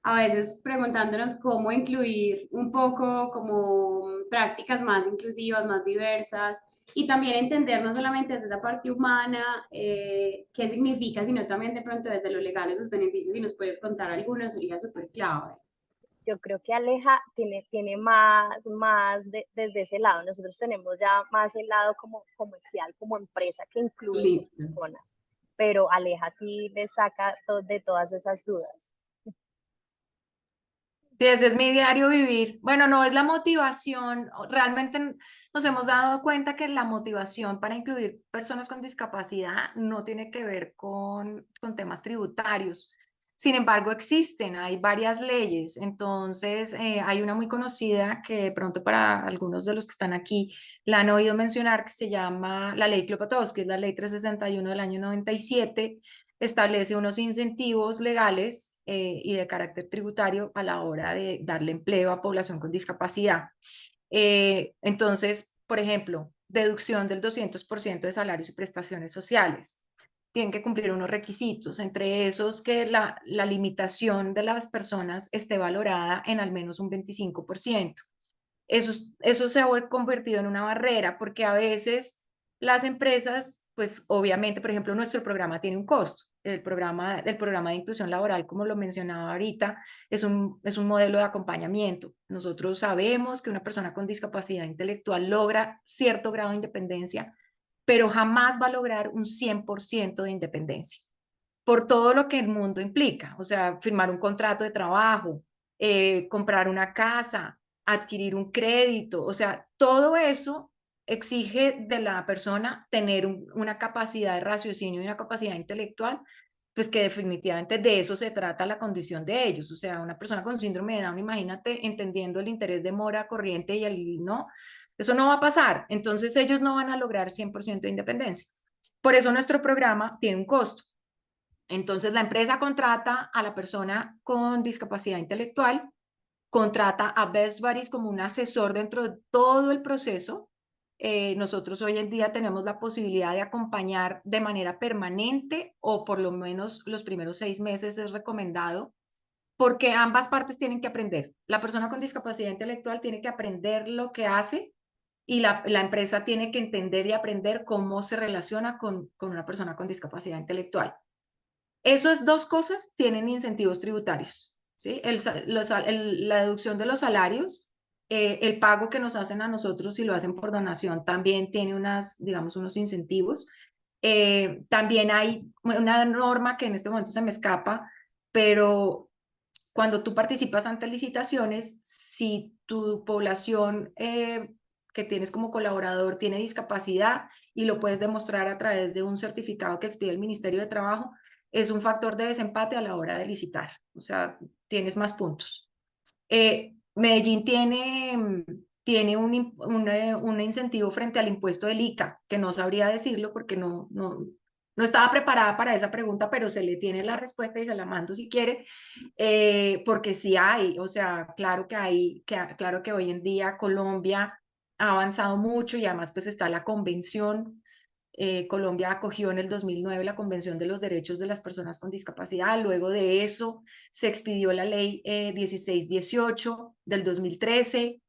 a veces preguntándonos cómo incluir un poco como prácticas más inclusivas, más diversas, y también entender no solamente desde la parte humana qué significa, sino también de pronto desde lo legal esos beneficios. Si nos puedes contar algunos, sería súper clave. yo creo que Aleja tiene más desde ese lado. Nosotros tenemos ya más el lado como comercial, como empresa que incluimos Listo. personas, pero Aleja sí le saca de todas esas dudas. Sí, ese es mi diario vivir. Bueno, no es la motivación. Realmente nos hemos dado cuenta que la motivación para incluir personas con discapacidad no tiene que ver con temas tributarios. Sin embargo, existen, hay varias leyes. Entonces, hay una muy conocida que de pronto para algunos de los que están aquí la han oído mencionar, que se llama la Ley Klopatowski, que es la Ley 361 del año 97. Establece unos incentivos legales y de carácter tributario a la hora de darle empleo a población con discapacidad. Entonces, por ejemplo, deducción del 200% de salarios y prestaciones sociales. Tienen que cumplir unos requisitos, entre esos que la limitación de las personas esté valorada en al menos un 25%. Eso se ha convertido en una barrera porque a veces las empresas, pues obviamente, por ejemplo, nuestro programa tiene un costo. El programa de inclusión laboral, como lo mencionaba ahorita, es un modelo de acompañamiento. Nosotros sabemos que una persona con discapacidad intelectual logra cierto grado de independencia, pero jamás va a lograr un 100% de independencia por todo lo que el mundo implica, o sea, firmar un contrato de trabajo, comprar una casa, adquirir un crédito, o sea, todo eso exige de la persona tener una capacidad de raciocinio y una capacidad intelectual, pues que definitivamente de eso se trata la condición de ellos, o sea, una persona con síndrome de Down, imagínate entendiendo el interés de mora corriente y el no, eso no va a pasar, entonces ellos no van a lograr 100% de independencia. Por eso nuestro programa tiene un costo. Entonces la empresa contrata a la persona con discapacidad intelectual, contrata a Best Buddies como un asesor dentro de todo el proceso. Nosotros hoy en día tenemos la posibilidad de acompañar de manera permanente o por lo menos los primeros 6 meses es recomendado porque ambas partes tienen que aprender. La persona con discapacidad intelectual tiene que aprender lo que hace y la empresa tiene que entender y aprender cómo se relaciona con una persona con discapacidad intelectual. Esas dos cosas tienen incentivos tributarios, ¿sí? La deducción de los salarios, el pago que nos hacen a nosotros si lo hacen por donación también tiene digamos, unos incentivos. También hay una norma que en este momento se me escapa, pero cuando tú participas ante licitaciones, si tu población que tienes como colaborador tiene discapacidad y lo puedes demostrar a través de un certificado que expide el Ministerio de Trabajo, es un factor de desempate a la hora de licitar, o sea, tienes más puntos. Medellín tiene un incentivo frente al impuesto del ICA, que no sabría decirlo porque no estaba preparada para esa pregunta, pero se le tiene la respuesta y se la mando si quiere, porque sí hay, o sea, claro que hay, claro que hoy en día Colombia ha avanzado mucho y además pues está la convención. Colombia acogió en el 2009 la Convención de los Derechos de las Personas con Discapacidad. Luego de eso se expidió la ley 1618 del 2013.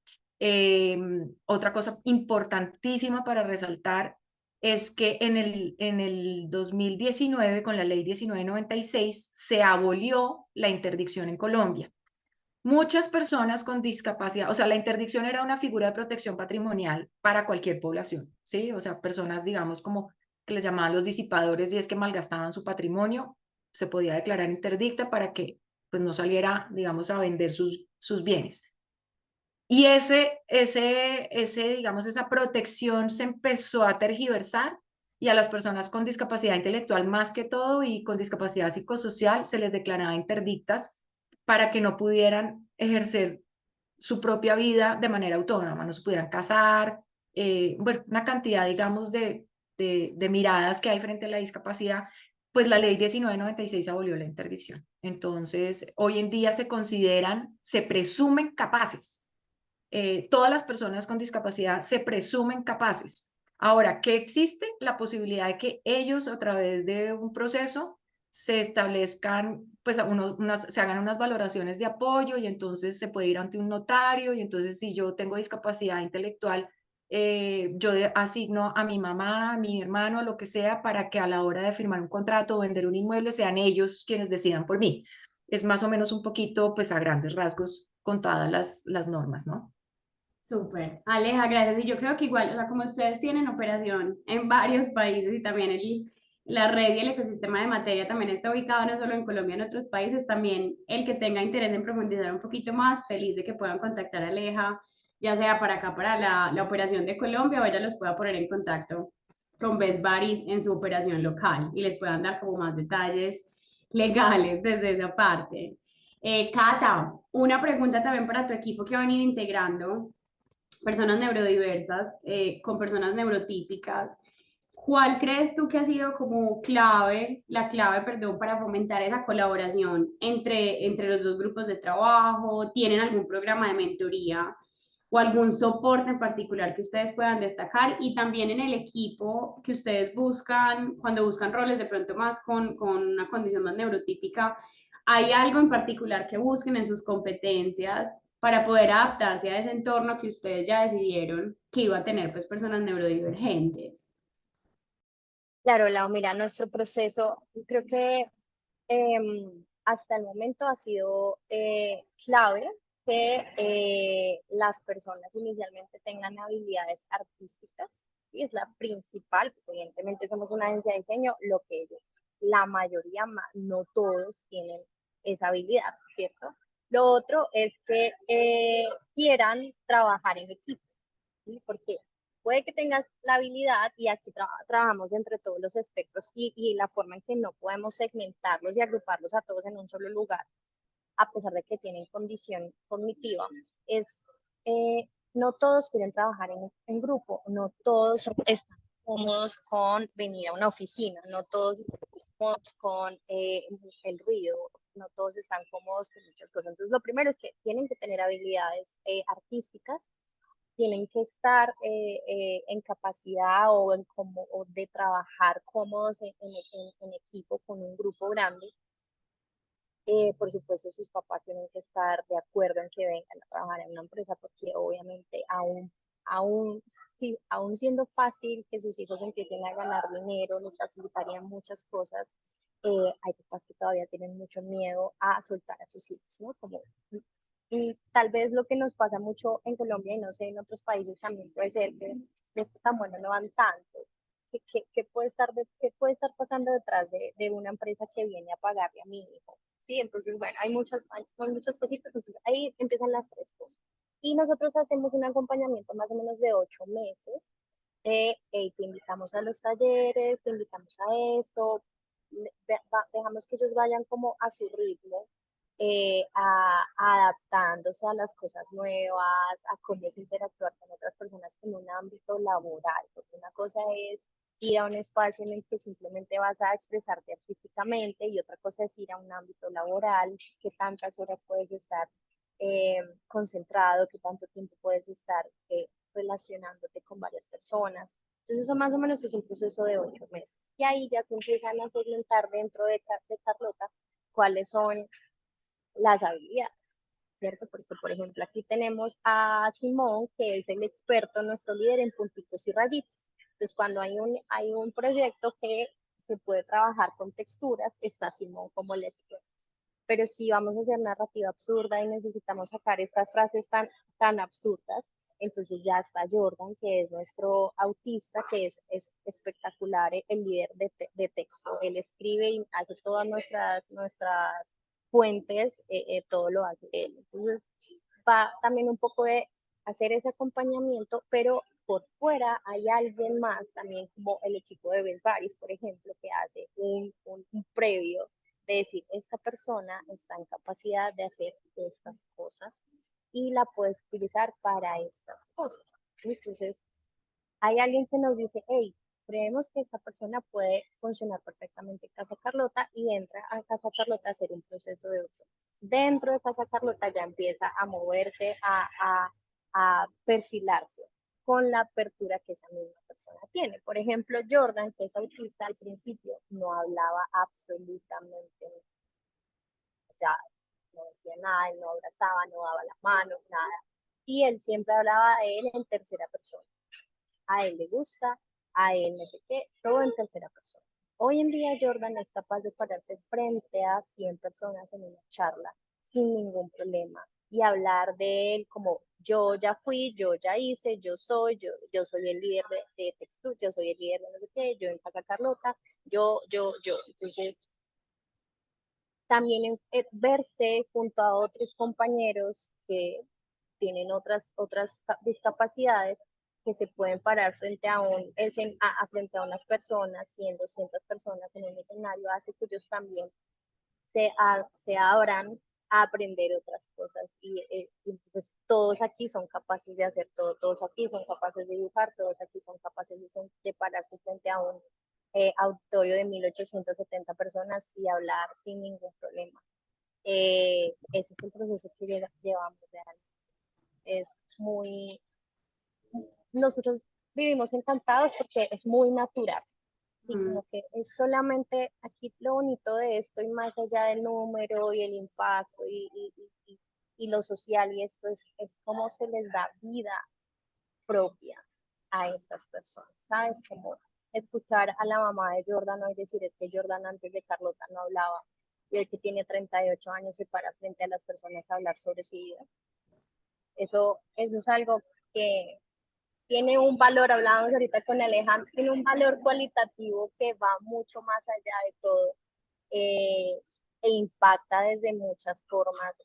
Otra cosa importantísima para resaltar es que en el 2019, con la ley 1996, se abolió la interdicción en Colombia. Muchas personas con discapacidad, o sea, la interdicción era una figura de protección patrimonial para cualquier población, ¿sí? O sea, personas, digamos, como que les llamaban los disipadores y es que malgastaban su patrimonio, se podía declarar interdicta para que pues no saliera, digamos, a vender sus bienes. Y digamos, esa protección se empezó a tergiversar y a las personas con discapacidad intelectual más que todo y con discapacidad psicosocial se les declaraba interdictas para que no pudieran ejercer su propia vida de manera autónoma, no se pudieran casar, bueno, una cantidad, digamos, de miradas que hay frente a la discapacidad, pues la ley 1996 abolió la interdicción. Entonces, hoy en día se presumen capaces. Todas las personas con discapacidad se presumen capaces. Ahora, ¿qué existe? La posibilidad de que ellos a través de un proceso se establezcan, pues se hagan unas valoraciones de apoyo y entonces se puede ir ante un notario y entonces si yo tengo discapacidad intelectual, yo asigno a mi mamá, a mi hermano, a lo que sea, para que a la hora de firmar un contrato o vender un inmueble sean ellos quienes decidan por mí. Es más o menos un poquito, pues a grandes rasgos, contadas las normas, ¿no? Súper, Aleja, gracias. Y yo creo que igual, o sea, como ustedes tienen operación en varios países y también la red y el ecosistema de materia también está ubicado no solo en Colombia, en otros países, también el que tenga interés en profundizar un poquito más, feliz de que puedan contactar a Aleja, ya sea para acá, para la operación de Colombia, o ella los pueda poner en contacto con Best Buddies en su operación local y les puedan dar como más detalles legales desde esa parte. Cata, una pregunta también para tu equipo que van a ir integrando personas neurodiversas, con personas neurotípicas. ¿Cuál crees tú que ha sido como la clave, perdón, para fomentar esa colaboración entre los dos grupos de trabajo? ¿Tienen algún programa de mentoría o algún soporte en particular que ustedes puedan destacar? Y también en el equipo que ustedes buscan, cuando buscan roles de pronto más con una condición más neurotípica, ¿hay algo en particular que busquen en sus competencias para poder adaptarse a ese entorno que ustedes ya decidieron que iba a tener pues personas neurodivergentes? Claro, Lau, mira, nuestro proceso, creo que hasta el momento ha sido clave que las personas inicialmente tengan habilidades artísticas, y es la principal, pues evidentemente somos una agencia de diseño, lo que ellos, la mayoría, no todos tienen esa habilidad, ¿cierto? Lo otro es que quieran trabajar en equipo, ¿sí? Porque puede que tengas la habilidad y aquí trabajamos entre todos los espectros y la forma en que no podemos segmentarlos y agruparlos a todos en un solo lugar, a pesar de que tienen condición cognitiva, es no todos quieren trabajar en grupo, no todos están cómodos con venir a una oficina, no todos con el ruido, no todos están cómodos con muchas cosas. Entonces, lo primero es que tienen que tener habilidades artísticas, tienen que estar en capacidad o de trabajar cómodos en equipo con un grupo grande. Por supuesto, sus papás tienen que estar de acuerdo en que vengan a trabajar en una empresa, porque obviamente aún siendo fácil que sus hijos empiecen a ganar dinero, les facilitarían muchas cosas. Hay papás que todavía tienen mucho miedo a soltar a sus hijos, ¿no? Y tal vez lo que nos pasa mucho en Colombia, y no sé, en otros países también puede ser que de esto tan bueno no van tanto. ¿Qué qué puede estar pasando detrás de una empresa que viene a pagarle a mi hijo? Sí, entonces, bueno, hay muchas cositas, entonces ahí empiezan las tres cosas. Y nosotros hacemos un acompañamiento más o menos de 8 meses, hey, te invitamos a los talleres, te invitamos a esto, dejamos que ellos vayan como a su ritmo, adaptándose a las cosas nuevas, a cómo es interactuar con otras personas en un ámbito laboral, porque una cosa es ir a un espacio en el que simplemente vas a expresarte artísticamente y otra cosa es ir a un ámbito laboral, que tantas horas puedes estar concentrado, que tanto tiempo puedes estar relacionándote con varias personas. Entonces eso más o menos es un proceso de 8 meses. Y ahí ya se empiezan a segmentar dentro de Carlota cuáles son las habilidades, ¿cierto? Porque, por ejemplo, aquí tenemos a Simón, que es el experto, nuestro líder en puntitos y rayitas. Entonces, cuando hay un proyecto que se puede trabajar con texturas, está Simón como el experto. Pero si vamos a hacer narrativa absurda y necesitamos sacar estas frases tan absurdas, entonces ya está Jordan, que es nuestro autista, que es espectacular, el líder de texto. Él escribe y hace todas nuestras fuentes, todo lo hace él. Entonces va también un poco de hacer ese acompañamiento, pero por fuera hay alguien más, también como el equipo de Best Buddies, por ejemplo, que hace un previo de decir, esta persona está en capacidad de hacer estas cosas y la puedes utilizar para estas cosas. Entonces, hay alguien que nos dice, hey, creemos que esta persona puede funcionar perfectamente en Casa Carlota y entra a Casa Carlota a hacer un proceso de 8 meses. Dentro de Casa Carlota ya empieza a moverse, a perfilarse con la apertura que esa misma persona tiene. Por ejemplo, Jordan, que es autista, al principio no hablaba absolutamente nada, no decía nada, él no abrazaba, no daba la mano, nada. Y él siempre hablaba de él en tercera persona. A él le gusta, a él no sé qué, todo en tercera persona. Hoy en día Jordan es capaz de pararse frente a 100 personas en una charla sin ningún problema y hablar de él como yo ya fui, yo ya hice, yo soy el líder de textura, yo soy el líder de no sé qué, yo en Casa Carlota, yo. Entonces, también verse junto a otros compañeros que tienen otras discapacidades que se pueden parar frente frente a unas personas, 100, 200 personas en un escenario, hace que ellos también se abran a aprender otras cosas. Y entonces todos aquí son capaces de hacer todo, todos aquí son capaces de dibujar, todos aquí son capaces de pararse frente a un auditorio de 1870 personas y hablar sin ningún problema. Ese es el proceso que llevamos realmente. Es muy, nosotros vivimos encantados porque es muy natural. Y como que es solamente aquí lo bonito de esto y más allá del número y el impacto y lo social y esto es cómo se les da vida propia a estas personas, ¿sabes? Como escuchar a la mamá de Jordan hoy decir es que Jordan antes de Carlota no hablaba y hoy que tiene 38 años se para frente a las personas a hablar sobre su vida. Eso es algo que tiene un valor, hablábamos ahorita con Alejandro, tiene un valor cualitativo que va mucho más allá de todo e impacta desde muchas formas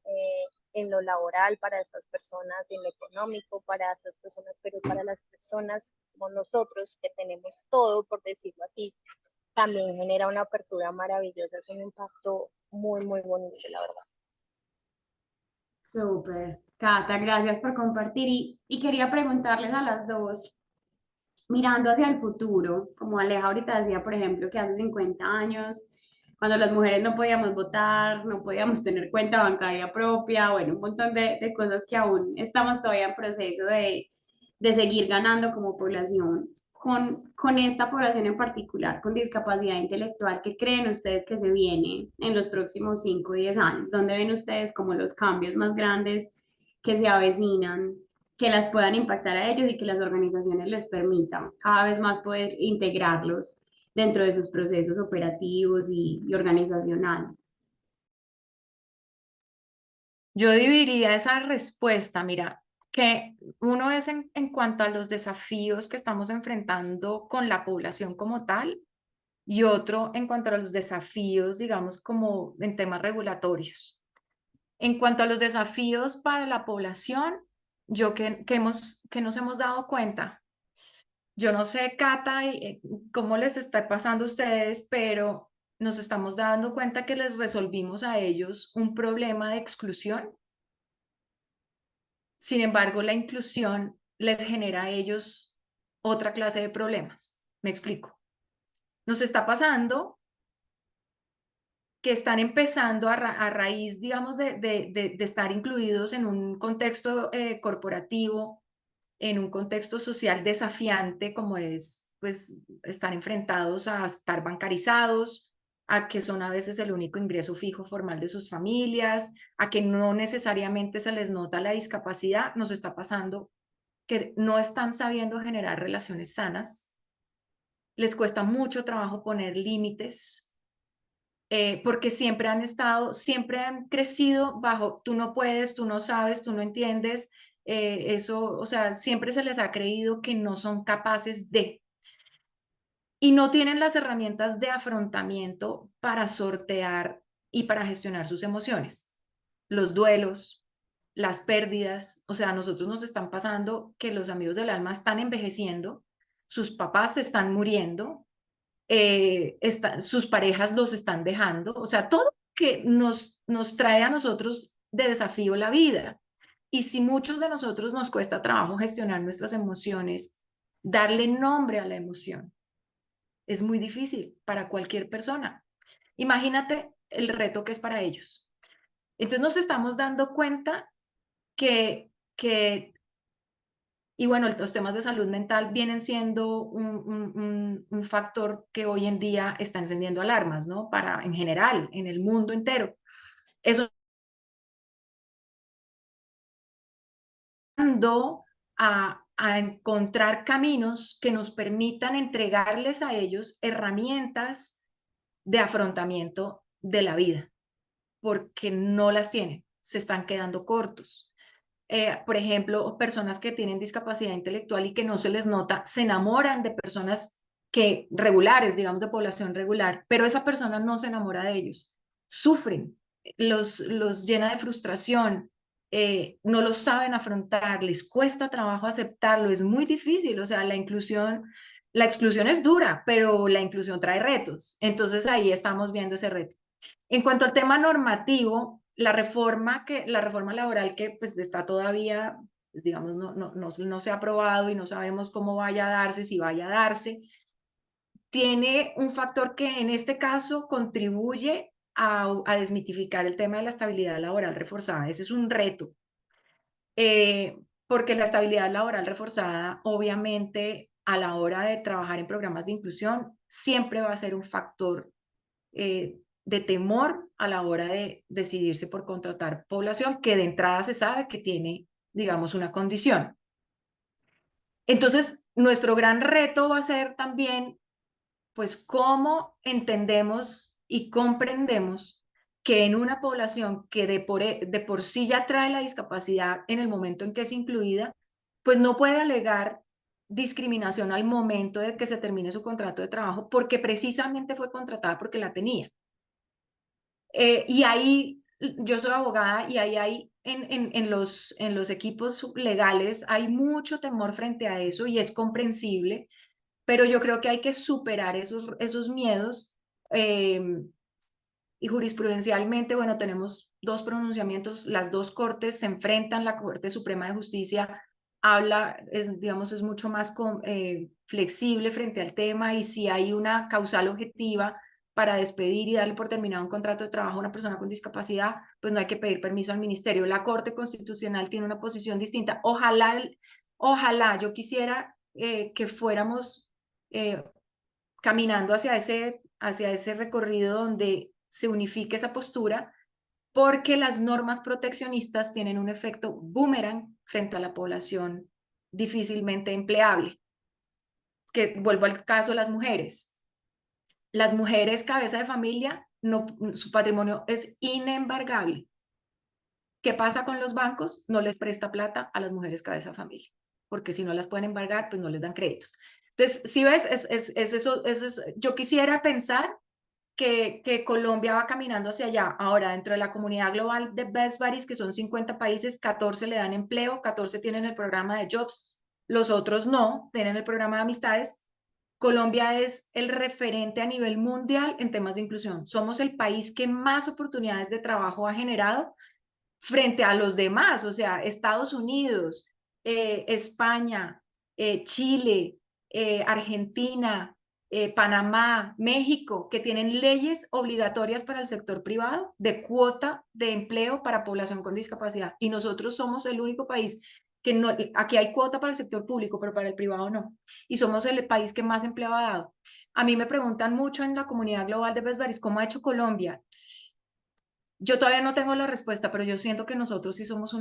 en lo laboral para estas personas, en lo económico para estas personas, pero para las personas como nosotros que tenemos todo, por decirlo así, también genera una apertura maravillosa, es un impacto muy bonito, la verdad. Súper. Cata, gracias por compartir. Y quería preguntarles a las dos, mirando hacia el futuro, como Aleja ahorita decía, por ejemplo, que hace 50 años, cuando las mujeres no podíamos votar, no podíamos tener cuenta bancaria propia, bueno, un montón de cosas que aún estamos todavía en proceso de seguir ganando como población. Con esta población en particular, con discapacidad intelectual, ¿qué creen ustedes que se viene en los próximos 5 o 10 años? ¿Dónde ven ustedes como los cambios más grandes que se avecinan, que las puedan impactar a ellos y que las organizaciones les permitan cada vez más poder integrarlos dentro de sus procesos operativos y organizacionales? Yo dividiría esa respuesta, mira, que uno es en cuanto a los desafíos que estamos enfrentando con la población como tal y otro en cuanto a los desafíos, digamos, como en temas regulatorios. En cuanto a los desafíos para la población, yo que nos hemos dado cuenta, yo no sé, Cata, cómo les está pasando a ustedes, pero nos estamos dando cuenta que les resolvimos a ellos un problema de exclusión. Sin embargo, la inclusión les genera a ellos otra clase de problemas. Me explico. Nos está pasando que están empezando a raíz, digamos, de estar incluidos en un contexto corporativo, en un contexto social desafiante como es, pues, estar enfrentados a estar bancarizados, a que son a veces el único ingreso fijo formal de sus familias, a que no necesariamente se les nota la discapacidad. Nos está pasando que no están sabiendo generar relaciones sanas, les cuesta mucho trabajo poner límites, porque siempre han crecido bajo, tú no puedes, tú no sabes, tú no entiendes, eso, o sea, siempre se les ha creído que no son capaces de, y no tienen las herramientas de afrontamiento para sortear y para gestionar sus emociones, los duelos, las pérdidas. O sea, a nosotros nos están pasando que los amigos del alma están envejeciendo, sus papás se están muriendo, sus parejas los están dejando, o sea, todo que nos trae a nosotros de desafío la vida. Y si muchos de nosotros nos cuesta trabajo gestionar nuestras emociones, darle nombre a la emoción, es muy difícil para cualquier persona. Imagínate el reto que es para ellos. Entonces nos estamos dando cuenta que y bueno, los temas de salud mental vienen siendo un factor que hoy en día está encendiendo alarmas, ¿no? Para, en general, en el mundo entero. Eso ayudando a encontrar caminos que nos permitan entregarles a ellos herramientas de afrontamiento de la vida, porque no las tienen, se están quedando cortos. Por ejemplo, personas que tienen discapacidad intelectual y que no se les nota, se enamoran de personas que regulares, digamos, de población regular, pero esa persona no se enamora de ellos. Sufren, los llena de frustración, no lo saben afrontar, les cuesta trabajo aceptarlo, es muy difícil. O sea, la exclusión es dura, pero la inclusión trae retos. Entonces ahí estamos viendo ese reto. En cuanto al tema normativo, la reforma laboral que pues está todavía, digamos, no se ha aprobado y no sabemos cómo vaya a darse, si vaya a darse, tiene un factor que en este caso contribuye a desmitificar el tema de la estabilidad laboral reforzada. Ese es un reto, porque la estabilidad laboral reforzada, obviamente, a la hora de trabajar en programas de inclusión, siempre va a ser un factor de temor a la hora de decidirse por contratar población que de entrada se sabe que tiene, digamos, una condición. Entonces, nuestro gran reto va a ser también, pues, cómo entendemos y comprendemos que en una población que de por sí ya trae la discapacidad en el momento en que es incluida, pues no puede alegar discriminación al momento de que se termine su contrato de trabajo porque precisamente fue contratada porque la tenía. Y ahí, yo soy abogada y ahí hay, en los equipos legales, hay mucho temor frente a eso y es comprensible, pero yo creo que hay que superar esos miedos. Y jurisprudencialmente, bueno, tenemos dos pronunciamientos, las dos cortes se enfrentan, la Corte Suprema de Justicia habla, digamos, es mucho más flexible frente al tema, y si hay una causal objetiva para despedir y darle por terminado un contrato de trabajo a una persona con discapacidad, pues no hay que pedir permiso al ministerio. La Corte Constitucional tiene una posición distinta. Ojalá, yo quisiera que fuéramos caminando hacia ese recorrido donde se unifique esa postura, porque las normas proteccionistas tienen un efecto boomerang frente a la población difícilmente empleable. Que vuelvo al caso de las mujeres. Las mujeres cabeza de familia, no, su patrimonio es inembargable. ¿Qué pasa con los bancos? No les presta plata a las mujeres cabeza de familia, porque si no las pueden embargar, pues no les dan créditos. Entonces, si ves, yo quisiera pensar que Colombia va caminando hacia allá. Ahora, dentro de la comunidad global de Best Buddies, que son 50 países, 14 le dan empleo, 14 tienen el programa de Jobs, los otros no, tienen el programa de amistades. Colombia es el referente a nivel mundial en temas de inclusión. Somos el país que más oportunidades de trabajo ha generado frente a los demás, o sea, Estados Unidos, España, Chile, Argentina, Panamá, México, que tienen leyes obligatorias para el sector privado de cuota de empleo para población con discapacidad. Y nosotros somos el único país que no, aquí hay cuota para el sector público, pero para el privado no. Y somos el país que más empleo ha dado. A mí me preguntan mucho en la comunidad global de Best Buddies, ¿cómo ha hecho Colombia? Yo todavía no tengo la respuesta, pero yo siento que nosotros sí somos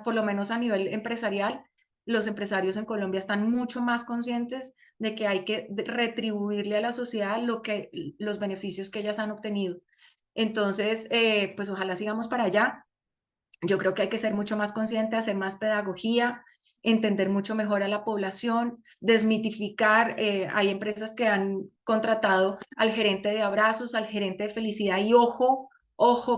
por lo menos a nivel empresarial, los empresarios en Colombia están mucho más conscientes de que hay que retribuirle a la sociedad los beneficios que ellas han obtenido. Entonces, pues ojalá sigamos para allá. Yo creo que hay que ser mucho más consciente, hacer más pedagogía, entender mucho mejor a la población, desmitificar. Hay empresas que han contratado al gerente de abrazos, al gerente de felicidad, y ojo,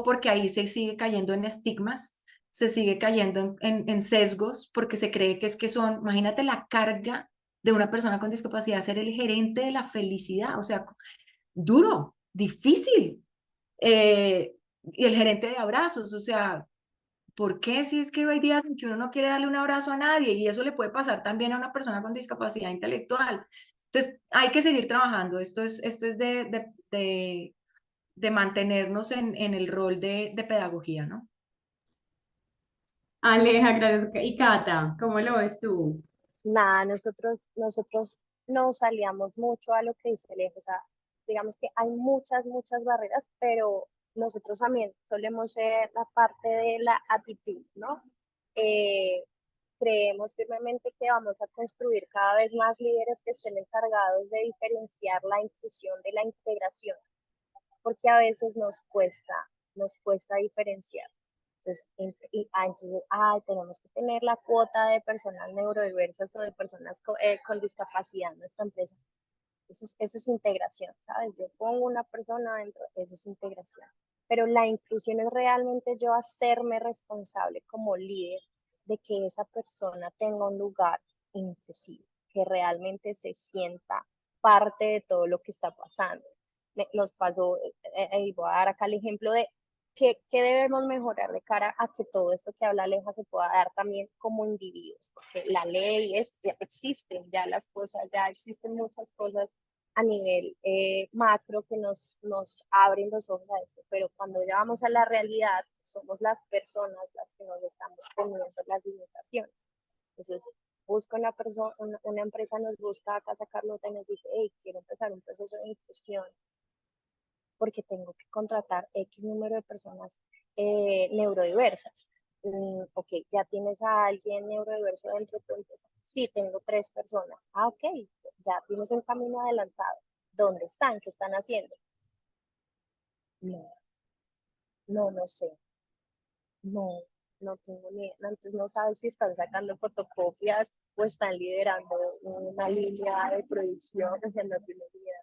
porque ahí se sigue cayendo en estigmas, se sigue cayendo en sesgos, porque se cree que son, imagínate la carga de una persona con discapacidad, ser el gerente de la felicidad, o sea, duro, difícil. Y el gerente de abrazos, o sea, ¿por qué? Si es que hay días en que uno no quiere darle un abrazo a nadie, y eso le puede pasar también a una persona con discapacidad intelectual. Entonces, hay que seguir trabajando. Esto es de mantenernos en el rol de pedagogía, ¿no? Aleja, gracias. Y Cata, ¿cómo lo ves tú? Nada, nosotros nos aliamos mucho a lo que dice Alejo, o sea, digamos que hay muchas barreras, pero nosotros también solemos ser la parte de la actitud, ¿no? Eh, Creemos firmemente que vamos a construir cada vez más líderes que estén encargados de diferenciar la inclusión de la integración, porque a veces nos cuesta diferenciar. Entonces, tenemos que tener la cuota de personas neurodiversas o de personas con discapacidad en nuestra empresa. Eso es integración, ¿sabes? Yo pongo una persona dentro, eso es integración. Pero la inclusión es realmente yo hacerme responsable como líder de que esa persona tenga un lugar inclusivo, que realmente se sienta parte de todo lo que está pasando. Nos pasó, y voy a dar acá el ejemplo de qué debemos mejorar de cara a que todo esto que habla Aleja se pueda dar también como individuos, porque la ley ya existen, ya las cosas, ya existen muchas cosas a nivel macro que nos abren los ojos a eso, pero cuando ya vamos a la realidad, somos las personas las que nos estamos poniendo las limitaciones. Entonces, busca una empresa nos busca a Casa Carlota y nos dice, hey, quiero empezar un proceso de inclusión porque tengo que contratar X número de personas neurodiversas. Ok, ¿ya tienes a alguien neurodiverso dentro de tu empresa? Sí, tengo 3 personas. Ah, ok, ya tienes un camino adelantado. ¿Dónde están? ¿Qué están haciendo? No, no sé. No, no tengo ni idea. Entonces no sabes si están sacando fotocopias o están liderando una línea de producción. O sea, no tienes ni idea.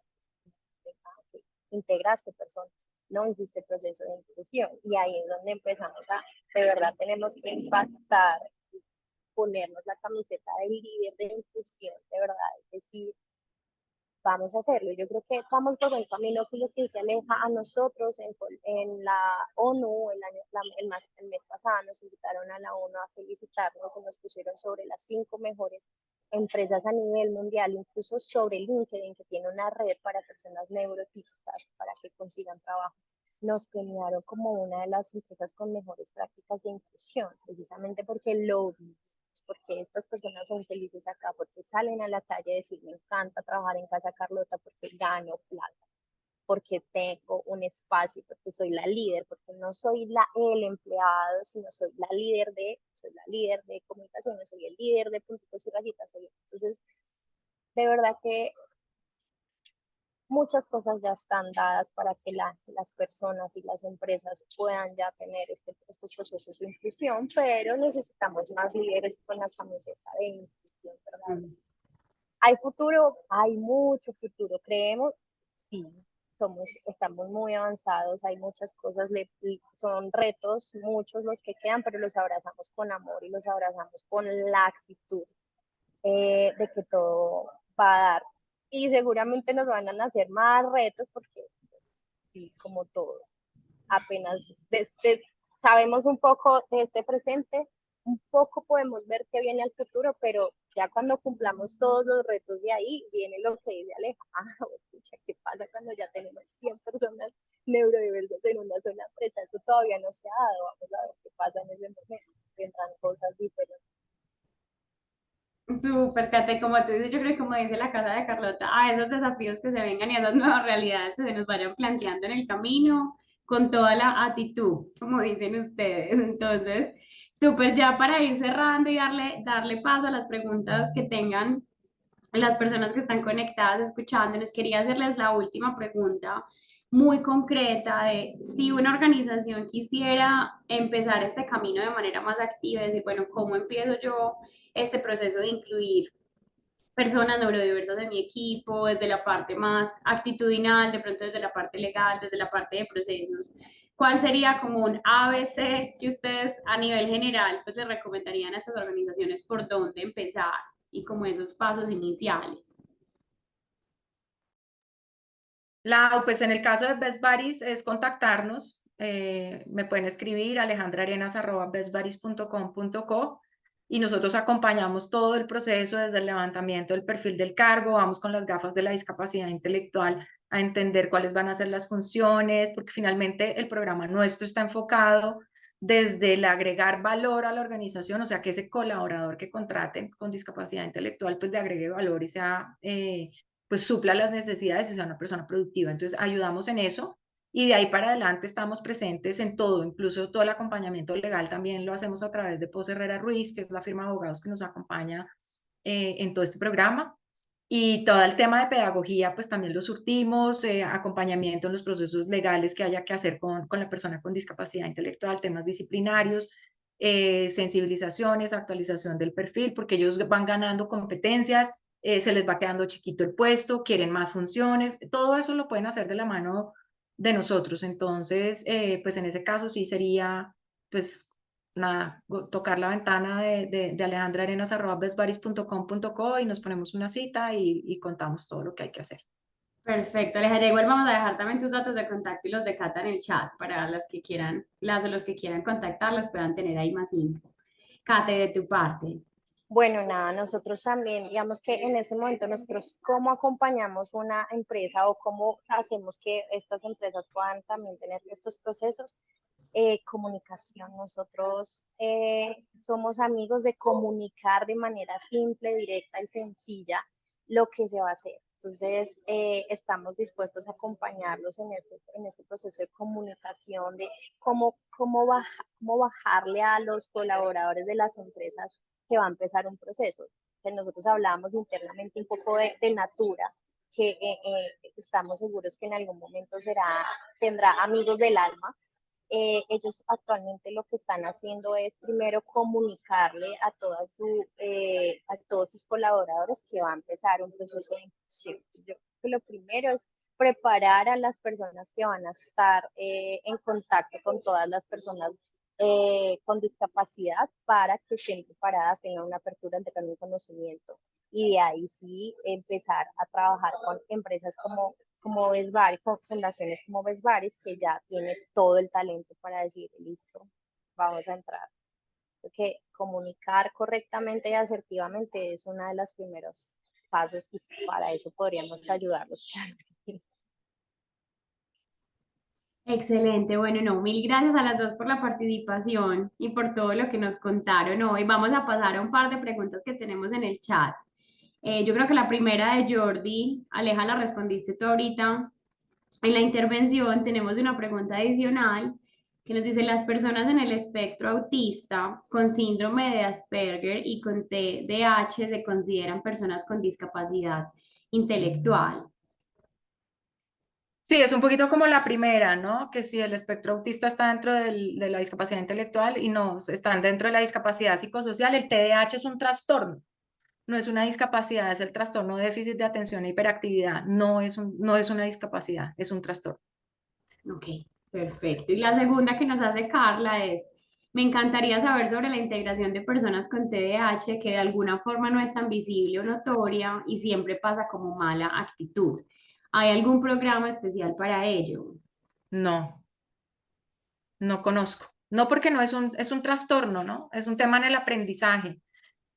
Integraste personas, no hiciste proceso de inclusión. Y ahí es donde empezamos de verdad, tenemos que impactar, ponernos la camiseta del líder de inclusión, de verdad, es decir, vamos a hacerlo. Yo creo que vamos por buen camino, que lo que se aleja a nosotros en la ONU, el mes pasado nos invitaron a la ONU a felicitarnos y nos pusieron sobre las 5 mejores empresas a nivel mundial, incluso sobre LinkedIn, que tiene una red para personas neurotípicas para que consigan trabajo, nos premiaron como una de las empresas con mejores prácticas de inclusión, precisamente porque lo vivimos, porque estas personas son felices acá, porque salen a la calle a decir, me encanta trabajar en Casa Carlota porque gano plata, porque tengo un espacio, porque soy la líder, porque no soy el empleado, sino soy la líder de comunicaciones, soy el líder de puntitos y rayitas, entonces, de verdad que muchas cosas ya están dadas para que las personas y las empresas puedan ya tener estos procesos de inclusión, pero necesitamos más líderes con la camiseta de inclusión, ¿verdad? ¿Hay futuro? Hay mucho futuro, creemos, sí, estamos muy avanzados, hay muchas cosas, son retos, muchos los que quedan, pero los abrazamos con amor y los abrazamos con la actitud de que todo va a dar. Y seguramente nos van a nacer más retos porque, pues, sí, como todo, apenas sabemos un poco de este presente, un poco podemos ver qué viene al futuro, pero ya cuando cumplamos todos los retos de ahí, viene lo que dice Aleja, escucha, ¿qué pasa cuando ya tenemos 100 personas neurodiversas en una sola empresa? Eso todavía no se ha dado, vamos a ver qué pasa en ese momento, vendrán cosas diferentes. Súper, Kate, como tú dices, yo creo que como dice la casa de Carlota, a esos desafíos que se vengan y a esas nuevas realidades que se nos vayan planteando en el camino, con toda la actitud, como dicen ustedes. Entonces, súper ya para ir cerrando y darle paso a las preguntas que tengan las personas que están conectadas escuchándonos, quería hacerles la última pregunta muy concreta de si una organización quisiera empezar este camino de manera más activa, decir, bueno, ¿cómo empiezo yo este proceso de incluir personas neurodiversas en mi equipo, desde la parte más actitudinal, de pronto desde la parte legal, desde la parte de procesos? ¿Cuál sería como un ABC que ustedes a nivel general pues les recomendarían a estas organizaciones por dónde empezar y como esos pasos iniciales? Lau, pues en el caso de Best Buddies es contactarnos. Me pueden escribir alejandraarenas@bestbuddies.com.co y nosotros acompañamos todo el proceso desde el levantamiento del perfil del cargo, vamos con las gafas de la discapacidad intelectual a entender cuáles van a ser las funciones, porque finalmente el programa nuestro está enfocado desde el agregar valor a la organización, o sea, que ese colaborador que contraten con discapacidad intelectual pues le agregue valor y sea pues supla las necesidades y sea una persona productiva. Entonces ayudamos en eso y de ahí para adelante estamos presentes en todo, incluso todo el acompañamiento legal también lo hacemos a través de Pos Herrera Ruiz, que es la firma de abogados que nos acompaña en todo este programa. Y todo el tema de pedagogía, pues también lo surtimos, acompañamiento en los procesos legales que haya que hacer con la persona con discapacidad intelectual, temas disciplinarios, sensibilizaciones, actualización del perfil, porque ellos van ganando competencias, se les va quedando chiquito el puesto, quieren más funciones, todo eso lo pueden hacer de la mano de nosotros. Entonces, pues en ese caso sí sería, pues nada, tocar la ventana de alejandraarenas@bestbaris.com.co y nos ponemos una cita y contamos todo lo que hay que hacer. Perfecto, Alejandra. Igual vamos a dejar también tus datos de contacto y los de Cata en el chat para las o los que quieran contactarlas puedan tener ahí más info. Kate, de tu parte. Bueno, nada, nosotros también, digamos que en ese momento nosotros cómo acompañamos una empresa o cómo hacemos que estas empresas puedan también tener estos procesos, comunicación. Nosotros somos amigos de comunicar de manera simple, directa y sencilla lo que se va a hacer. Entonces, estamos dispuestos a acompañarlos en este proceso de comunicación, de cómo bajarle a los colaboradores de las empresas que va a empezar un proceso. Que nosotros hablábamos internamente un poco de Natura, que estamos seguros que en algún momento tendrá amigos del alma. Ellos actualmente lo que están haciendo es primero comunicarle a todos sus colaboradores que va a empezar un proceso de inclusión. Yo creo que lo primero es preparar a las personas que van a estar en contacto con todas las personas con discapacidad para que estén preparadas, tengan una apertura, tengan un conocimiento y de ahí sí empezar a trabajar con empresas como Besbaris, con fundaciones como Besbaris, que ya tiene todo el talento para decir, listo, vamos a entrar. que comunicar correctamente y asertivamente es uno de los primeros pasos y para eso podríamos ayudarlos. Excelente, bueno, no, mil gracias a las dos por la participación y por todo lo que nos contaron hoy. Vamos a pasar a un par de preguntas que tenemos en el chat. Yo creo que la primera de Jordi, Aleja, la respondiste tú ahorita en la intervención. Tenemos una pregunta adicional que nos dice, las personas en el espectro autista con síndrome de Asperger y con TDAH se consideran personas con discapacidad intelectual. Sí, es un poquito como la primera, ¿no? Que si el espectro autista está dentro de la discapacidad intelectual y no están dentro de la discapacidad psicosocial, el TDAH es un trastorno, no es una discapacidad, es el trastorno de déficit de atención e hiperactividad, no es una discapacidad, es un trastorno. Ok, perfecto. Y la segunda que nos hace Carla es, me encantaría saber sobre la integración de personas con TDAH que de alguna forma no es tan visible o notoria y siempre pasa como mala actitud. ¿Hay algún programa especial para ello? No, no conozco. No porque no es un trastorno, ¿no? Es un tema en el aprendizaje,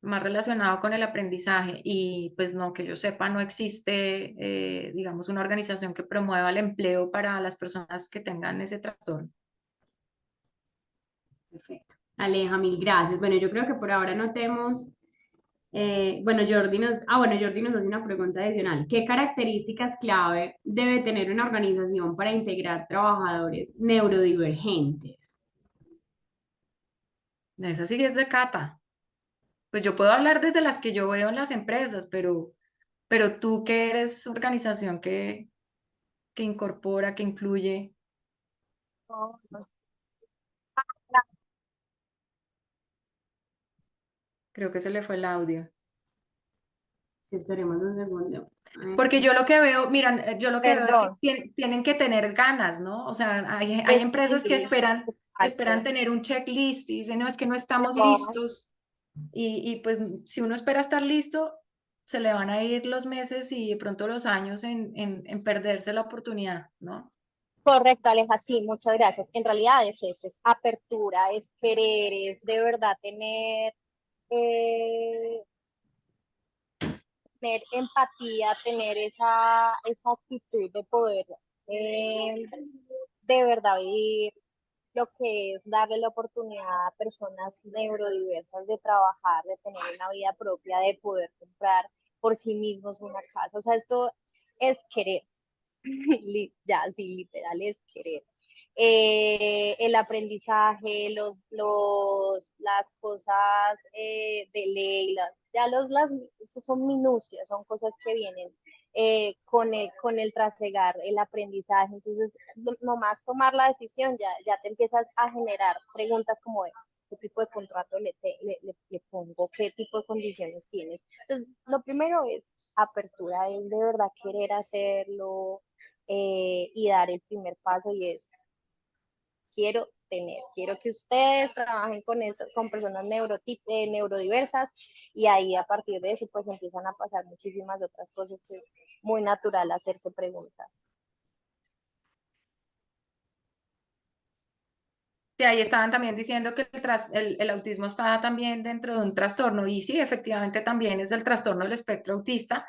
más relacionado con el aprendizaje y pues no, que yo sepa, no existe, digamos, una organización que promueva el empleo para las personas que tengan ese trastorno. Perfecto. Aleja, mil gracias. Bueno, yo creo que por ahora no tenemos, bueno, Jordi nos hace una pregunta adicional. ¿Qué características clave debe tener una organización para integrar trabajadores neurodivergentes? Esa sí es de Cata. Pues yo puedo hablar desde las que yo veo en las empresas, pero tú que eres organización que incorpora, que incluye, No, no sé. creo que se le fue el audio. Si esperemos un segundo. Porque yo lo que veo, miran, yo lo que veo es que Perdón, tienen que tener ganas, ¿no? O sea, hay empresas que sí, esperan exacto. tener un checklist y dicen, no, es que no estamos No, listos. Y pues si uno espera estar listo, se le van a ir los meses y de pronto los años en perderse la oportunidad, ¿no? correcto, Aleja, sí, muchas gracias. En realidad es eso, es apertura, es querer, es de verdad eh, tener empatía, tener esa actitud de poder eh, de verdad vivir lo que es darle la oportunidad a personas neurodiversas de trabajar, de tener una vida propia, de poder comprar por sí mismos una casa. O sea, esto es querer. Ya, sí, literal es querer. El aprendizaje, las cosas de ley, eso son minucias, son cosas que vienen con el trasegar, el aprendizaje. Entonces, nomás tomar la decisión, ya te empiezas a generar preguntas como de qué tipo de contrato le pongo, qué tipo de condiciones tienes. Entonces, lo primero es apertura, es de verdad querer hacerlo, y dar el primer paso y es, quiero que ustedes trabajen con personas neurodiversas y ahí a partir de eso pues empiezan a pasar muchísimas otras cosas que es muy natural hacerse preguntas. Sí, ahí estaban también diciendo que el autismo está también dentro de un trastorno y sí, efectivamente también es el trastorno del espectro autista,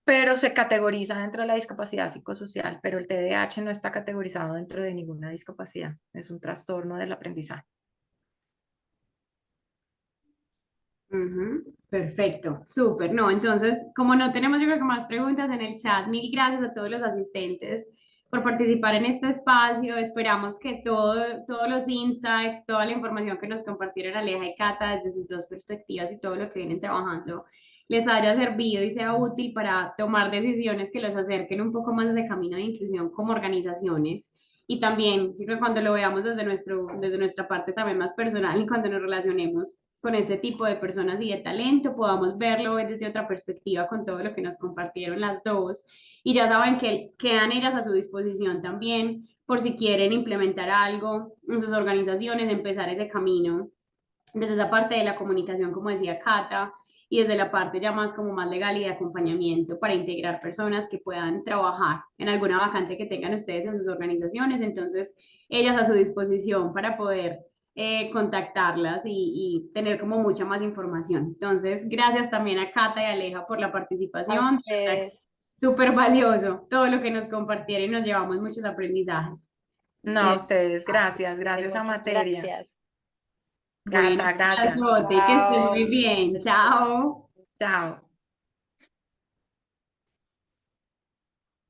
pero se categoriza dentro de la discapacidad psicosocial, pero el TDAH no está categorizado dentro de ninguna discapacidad, es un trastorno del aprendizaje. Ujú, perfecto, súper. No, entonces, como no tenemos yo creo que más preguntas en el chat, mil gracias a todos los asistentes por participar en este espacio. Esperamos que todos los insights, toda la información que nos compartieron Aleja y Cata desde sus dos perspectivas y todo lo que vienen trabajando les haya servido y sea útil para tomar decisiones que los acerquen un poco más a ese camino de inclusión como organizaciones. Y también, yo creo que cuando lo veamos desde nuestra parte también más personal y cuando nos relacionemos con este tipo de personas y de talento, podamos verlo desde otra perspectiva con todo lo que nos compartieron las dos. Y ya saben que quedan ellas a su disposición también por si quieren implementar algo en sus organizaciones, empezar ese camino desde esa parte de la comunicación, como decía Cata, y desde la parte ya más como más legal y de acompañamiento para integrar personas que puedan trabajar en alguna vacante que tengan ustedes en sus organizaciones. Entonces, ellas a su disposición para poder contactarlas y tener como mucha más información. Entonces, gracias también a Cata y Aleja por la A participación. De verdad que ustedes. súper valioso todo lo que nos compartieron y nos llevamos muchos aprendizajes. No, a Eh, ustedes, gracias, gracias a Muchas Materia. gracias. bueno, Cata, un gracias. abrazote, que estés muy Chao. bien. Chao. Chao.